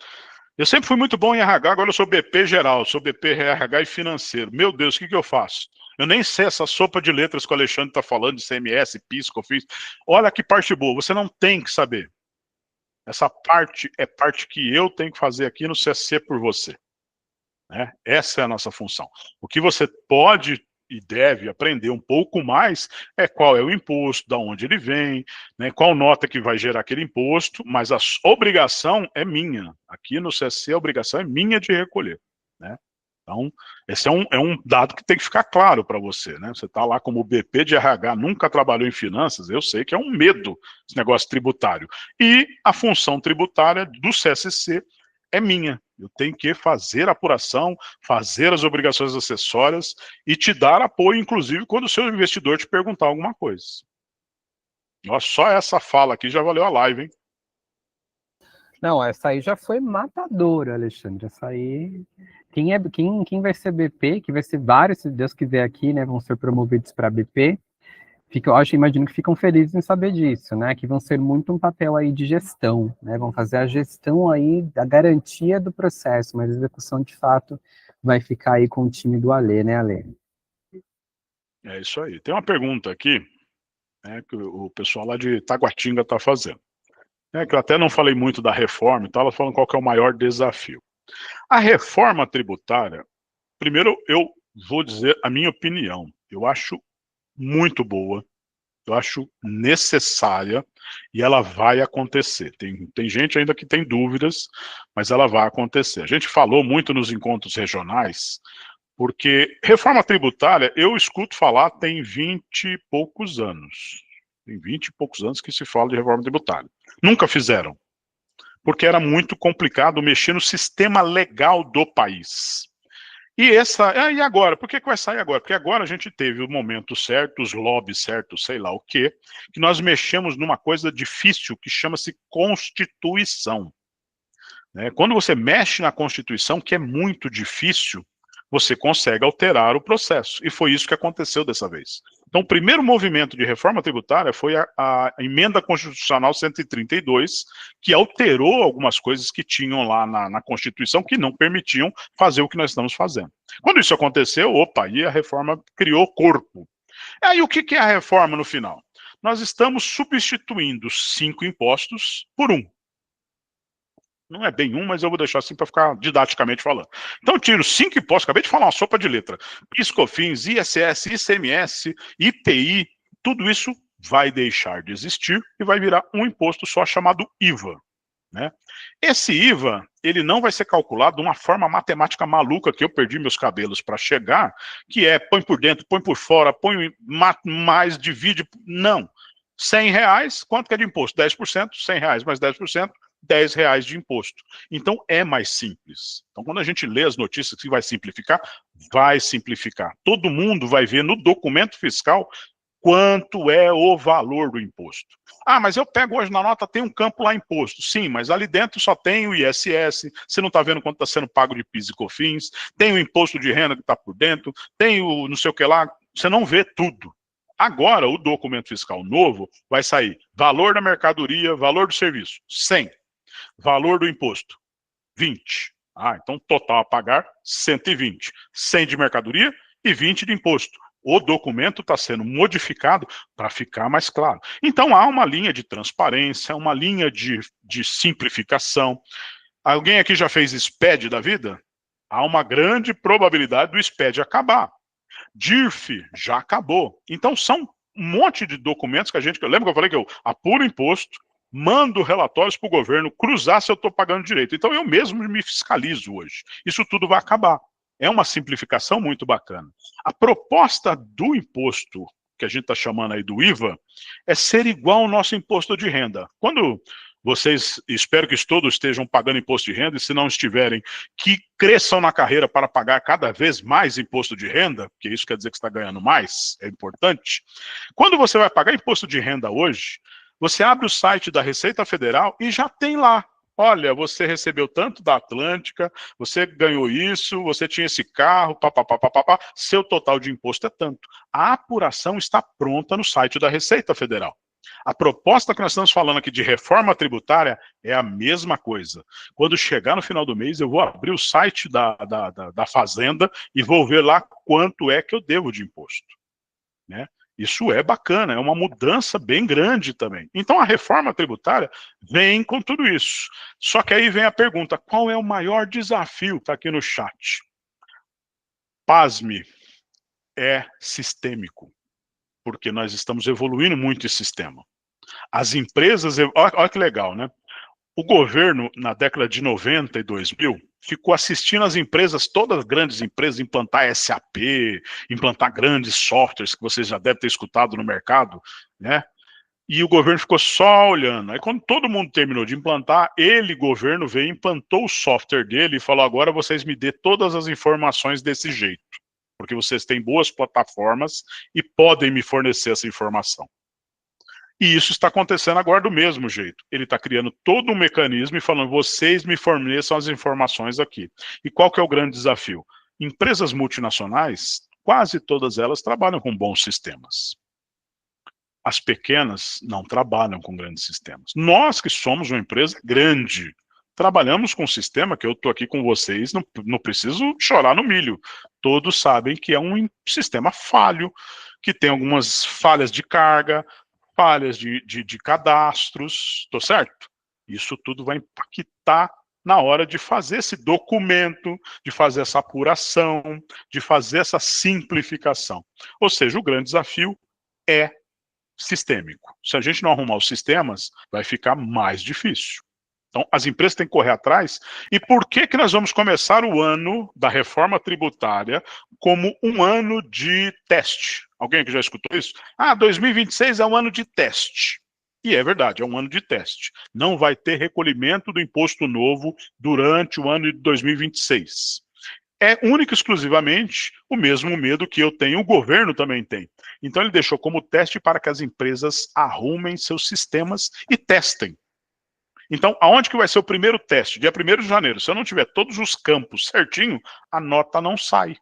Eu sempre fui muito bom em RH, agora eu sou BP geral, sou BP RH e financeiro. Meu Deus, o que eu faço? Eu nem sei essa sopa de letras que o Alexandre está falando, de CMS, PIS, COFINS. Olha que parte boa, você não tem que saber. Essa parte é parte que eu tenho que fazer aqui no CSC por você, né? Essa é a nossa função. O que você pode e deve aprender um pouco mais é qual é o imposto, de onde ele vem, né, qual nota que vai gerar aquele imposto, mas a obrigação é minha. Aqui no CSC a obrigação é minha de recolher, né? Então, esse é um dado que tem que ficar claro para você, né? Você está lá como BP de RH, nunca trabalhou em finanças, eu sei que é um medo esse negócio tributário. E a função tributária do CSC é minha. Eu tenho que fazer a apuração, fazer as obrigações acessórias e te dar apoio, inclusive, quando o seu investidor te perguntar alguma coisa. Nossa, só essa fala aqui já valeu a live, hein? Não, essa aí já foi matadora, Alexandre. Essa aí... Quem vai ser BP, que vai ser vários, se Deus quiser aqui, né, vão ser promovidos para BP, imagino que ficam felizes em saber disso, né, que vão ser muito um papel aí de gestão, né, vão fazer a gestão aí da garantia do processo, mas a execução, de fato, vai ficar aí com o time do Ale, né, Ale? É isso aí. Tem uma pergunta aqui, né, que o pessoal lá de Taguatinga está fazendo. Que eu até não falei muito da reforma e tal, ela falando qual que é o maior desafio. A reforma tributária, primeiro eu vou dizer a minha opinião, eu acho muito boa, eu acho necessária e ela vai acontecer. Tem gente ainda que tem dúvidas, mas ela vai acontecer. A gente falou muito nos encontros regionais, porque reforma tributária, eu escuto falar tem 20 e poucos anos. Tem 20 e poucos anos que se fala de reforma tributária. Nunca fizeram, porque era muito complicado mexer no sistema legal do país. E e agora? Por que vai sair agora? Porque agora a gente teve o momento certo, os lobbies certos, sei lá o quê, que nós mexemos numa coisa difícil que chama-se Constituição. Quando você mexe na Constituição, que é muito difícil, você consegue alterar o processo. E foi isso que aconteceu dessa vez. Então, o primeiro movimento de reforma tributária foi a Emenda Constitucional 132, que alterou algumas coisas que tinham lá na Constituição, que não permitiam fazer o que nós estamos fazendo. Quando isso aconteceu, aí a reforma criou corpo. Aí o que é a reforma no final? Nós estamos substituindo 5 impostos por um. Não é bem um, mas eu vou deixar assim para ficar didaticamente falando. Então eu tiro 5 impostos, acabei de falar uma sopa de letra. PIS, COFINS, ISS, ICMS, IPI, tudo isso vai deixar de existir e vai virar um imposto só chamado IVA. Né? Esse IVA, ele não vai ser calculado de uma forma matemática maluca que eu perdi meus cabelos para chegar, que é põe por dentro, põe por fora, põe mais, divide. Não. R$100, quanto que é de imposto? 10%, R$100 mais 10%, R$10 de imposto. Então é mais simples. Então quando a gente lê as notícias que vai simplificar, vai simplificar. Todo mundo vai ver no documento fiscal quanto é o valor do imposto. Ah, mas eu pego hoje na nota, tem um campo lá imposto. Sim, mas ali dentro só tem o ISS, você não está vendo quanto está sendo pago de PIS e COFINS, tem o imposto de renda que está por dentro, tem o não sei o que lá, você não vê tudo. Agora, o documento fiscal novo vai sair valor da mercadoria, valor do serviço, 100. Valor do imposto, 20. Ah, então total a pagar, 120. 100 de mercadoria e 20 de imposto. O documento está sendo modificado para ficar mais claro. Então há uma linha de transparência, uma linha de simplificação. Alguém aqui já fez SPED da vida? Há uma grande probabilidade do SPED acabar. DIRF já acabou. Então são um monte de documentos que a gente... Lembra que eu falei que eu apuro imposto, mando relatórios para o governo cruzar se eu estou pagando direito. Então eu mesmo me fiscalizo hoje. Isso tudo vai acabar. É uma simplificação muito bacana. A proposta do imposto, que a gente está chamando aí do IVA, é ser igual ao nosso imposto de renda. Quando vocês, espero que todos estejam pagando imposto de renda, e se não estiverem, que cresçam na carreira para pagar cada vez mais imposto de renda, porque isso quer dizer que você está ganhando mais, é importante. Quando você vai pagar imposto de renda hoje, você abre o site da Receita Federal e já tem lá. Olha, você recebeu tanto da Atlântica, você ganhou isso, você tinha esse carro, papapá, seu total de imposto é tanto. A apuração está pronta no site da Receita Federal. A proposta que nós estamos falando aqui de reforma tributária é a mesma coisa. Quando chegar no final do mês, eu vou abrir o site da Fazenda e vou ver lá quanto é que eu devo de imposto, né? Isso é bacana, é uma mudança bem grande também. Então a reforma tributária vem com tudo isso. Só que aí vem a pergunta, qual é o maior desafio? Está aqui no chat. Pasme, é sistêmico, porque nós estamos evoluindo muito esse sistema. As empresas, olha que legal, né? O governo, na década de 90 e 2000, ficou assistindo as empresas, todas as grandes empresas, implantar SAP, implantar grandes softwares que vocês já devem ter escutado no mercado, né? E o governo ficou só olhando. Aí quando todo mundo terminou de implantar, governo, veio, implantou o software dele e falou, agora vocês me dê todas as informações desse jeito, porque vocês têm boas plataformas e podem me fornecer essa informação. E isso está acontecendo agora do mesmo jeito. Ele está criando todo um mecanismo e falando, vocês me forneçam as informações aqui. E qual que é o grande desafio? Empresas multinacionais, quase todas elas trabalham com bons sistemas. As pequenas não trabalham com grandes sistemas. Nós que somos uma empresa grande, trabalhamos com um sistema que eu estou aqui com vocês, não preciso chorar no milho. Todos sabem que é um sistema falho, que tem algumas falhas de carga, falhas de cadastros, tô certo? Isso tudo vai impactar na hora de fazer esse documento, de fazer essa apuração, de fazer essa simplificação. Ou seja, o grande desafio é sistêmico. Se a gente não arrumar os sistemas, vai ficar mais difícil. Então, as empresas têm que correr atrás. E por que nós vamos começar o ano da reforma tributária como um ano de teste? Alguém que já escutou isso? Ah, 2026 é um ano de teste. E é verdade, é um ano de teste. Não vai ter recolhimento do imposto novo durante o ano de 2026. É único e exclusivamente o mesmo medo que eu tenho, o governo também tem. Então ele deixou como teste para que as empresas arrumem seus sistemas e testem. Então, aonde que vai ser o primeiro teste? Dia 1º de janeiro. Se eu não tiver todos os campos certinho, a nota não sai.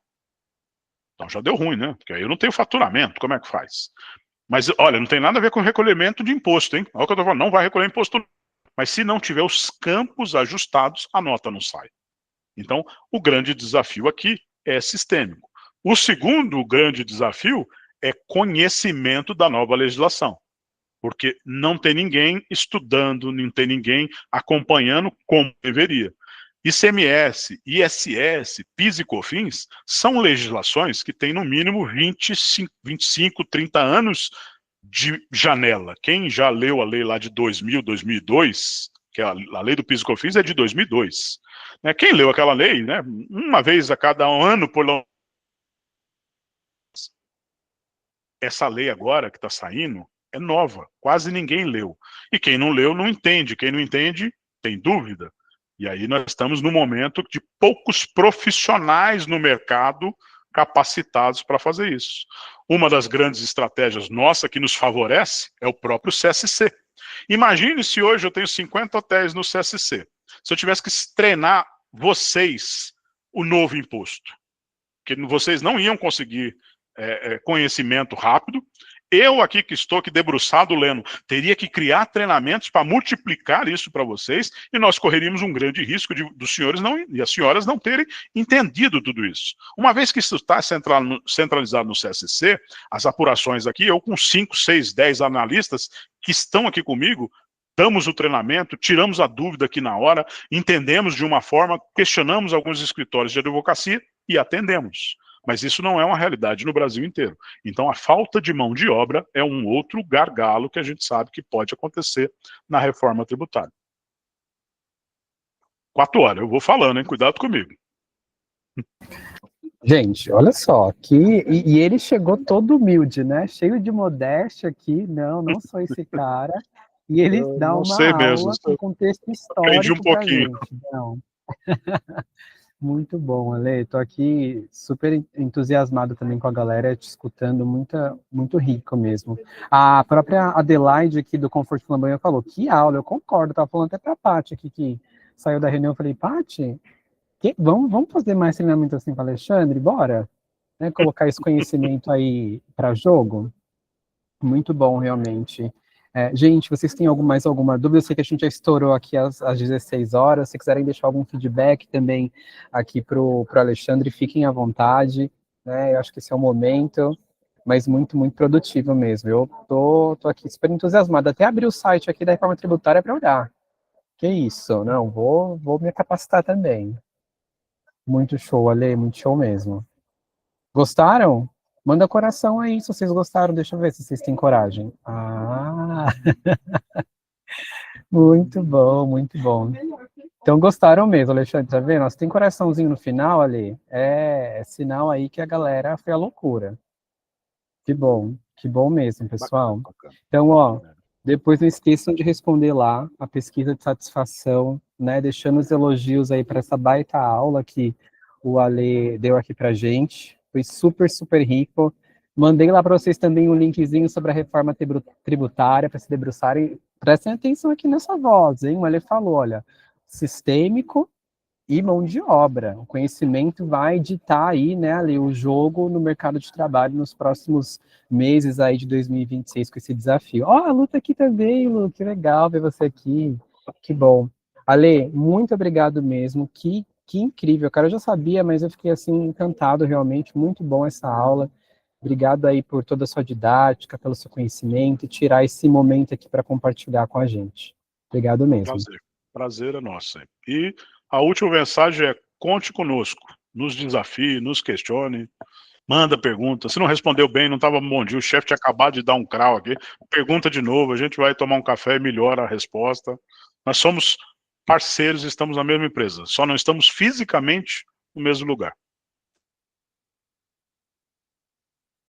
Então já deu ruim, né? Porque aí eu não tenho faturamento, como é que faz? Mas, olha, não tem nada a ver com recolhimento de imposto, hein? Olha o que eu tô falando, não vai recolher imposto. Mas se não tiver os campos ajustados, a nota não sai. Então, o grande desafio aqui é sistêmico. O segundo grande desafio é conhecimento da nova legislação. Porque não tem ninguém estudando, não tem ninguém acompanhando como deveria. ICMS, ISS, PIS e COFINS são legislações que têm no mínimo 25, 30 anos de janela. Quem já leu a lei lá de 2000, 2002, que é a lei do PIS e COFINS é de 2002. Né? Quem leu aquela lei, né, uma vez a cada ano, essa lei agora que está saindo, é nova, quase ninguém leu. E quem não leu não entende, quem não entende tem dúvida. E aí nós estamos num momento de poucos profissionais no mercado capacitados para fazer isso. Uma das grandes estratégias nossa que nos favorece é o próprio CSC. Imagine se hoje eu tenho 50 hotéis no CSC. Se eu tivesse que treinar vocês o novo imposto, que vocês não iam conseguir conhecimento rápido. Eu aqui que estou aqui debruçado lendo, teria que criar treinamentos para multiplicar isso para vocês, e nós correríamos um grande risco dos senhores e as senhoras não terem entendido tudo isso. Uma vez que isso está centralizado no CSC, as apurações aqui, eu com 5, 6, 10 analistas que estão aqui comigo, damos o treinamento, tiramos a dúvida aqui na hora, entendemos de uma forma, questionamos alguns escritórios de advocacia e atendemos. Mas isso não é uma realidade no Brasil inteiro. Então a falta de mão de obra é um outro gargalo que a gente sabe que pode acontecer na reforma tributária. 4 horas, eu vou falando, hein? Cuidado comigo. Gente, olha só, e ele chegou todo humilde, né? Cheio de modéstia aqui, não sou esse cara. E ele dá uma aula com contexto histórico pra gente. Não. Muito bom, Ale. Estou aqui super entusiasmado também com a galera, te escutando, muito rico mesmo. A própria Adelaide aqui do Comfort Flamboyant falou, que aula, eu concordo, estava falando até para a Paty aqui, que saiu da reunião, eu falei, Paty, vamos fazer mais treinamento assim com o Alexandre? Bora? Né, colocar esse conhecimento aí para jogo? Muito bom, realmente. Gente, vocês têm mais alguma dúvida? Eu sei que a gente já estourou aqui às 16 horas. Se quiserem deixar algum feedback também aqui para o Alexandre, fiquem à vontade. Né? Eu acho que esse é o momento, mas muito produtivo mesmo. Eu tô aqui super entusiasmado. Até abri o site aqui da Reforma Tributária para olhar. Que isso? Não, vou me capacitar também. Muito show, Ale, muito show mesmo. Gostaram? Manda coração aí, se vocês gostaram. Deixa eu ver se vocês têm coragem. Muito bom, muito bom. Então, gostaram mesmo, Alexandre, tá vendo? Se tem coraçãozinho no final ali, é sinal aí que a galera foi a loucura. Que bom mesmo, pessoal. Então, depois não esqueçam de responder lá a pesquisa de satisfação, né? Deixando os elogios aí para essa baita aula que o Ale deu aqui pra gente. Foi super rico. Mandei lá para vocês também um linkzinho sobre a reforma tributária, para se debruçarem. Prestem atenção aqui nessa voz, hein? O Ale falou, olha, sistêmico e mão de obra. O conhecimento vai ditar aí, né, Ale, o jogo no mercado de trabalho nos próximos meses aí de 2026 com esse desafio. A Lu tá aqui também, Lu, que legal ver você aqui. Que bom. Ale, muito obrigado mesmo. Que incrível, cara, eu já sabia, mas eu fiquei, assim, encantado, realmente, muito bom essa aula. Obrigado aí por toda a sua didática, pelo seu conhecimento, e tirar esse momento aqui para compartilhar com a gente. Obrigado mesmo. Prazer é nosso. E a última mensagem é, conte conosco, nos desafie, nos questione, manda pergunta. Se não respondeu bem, não estava bom dia, o chefe tinha acabado de dar um crau aqui, pergunta de novo, a gente vai tomar um café e melhora a resposta. Nós somos parceiros, estamos na mesma empresa, só não estamos fisicamente no mesmo lugar.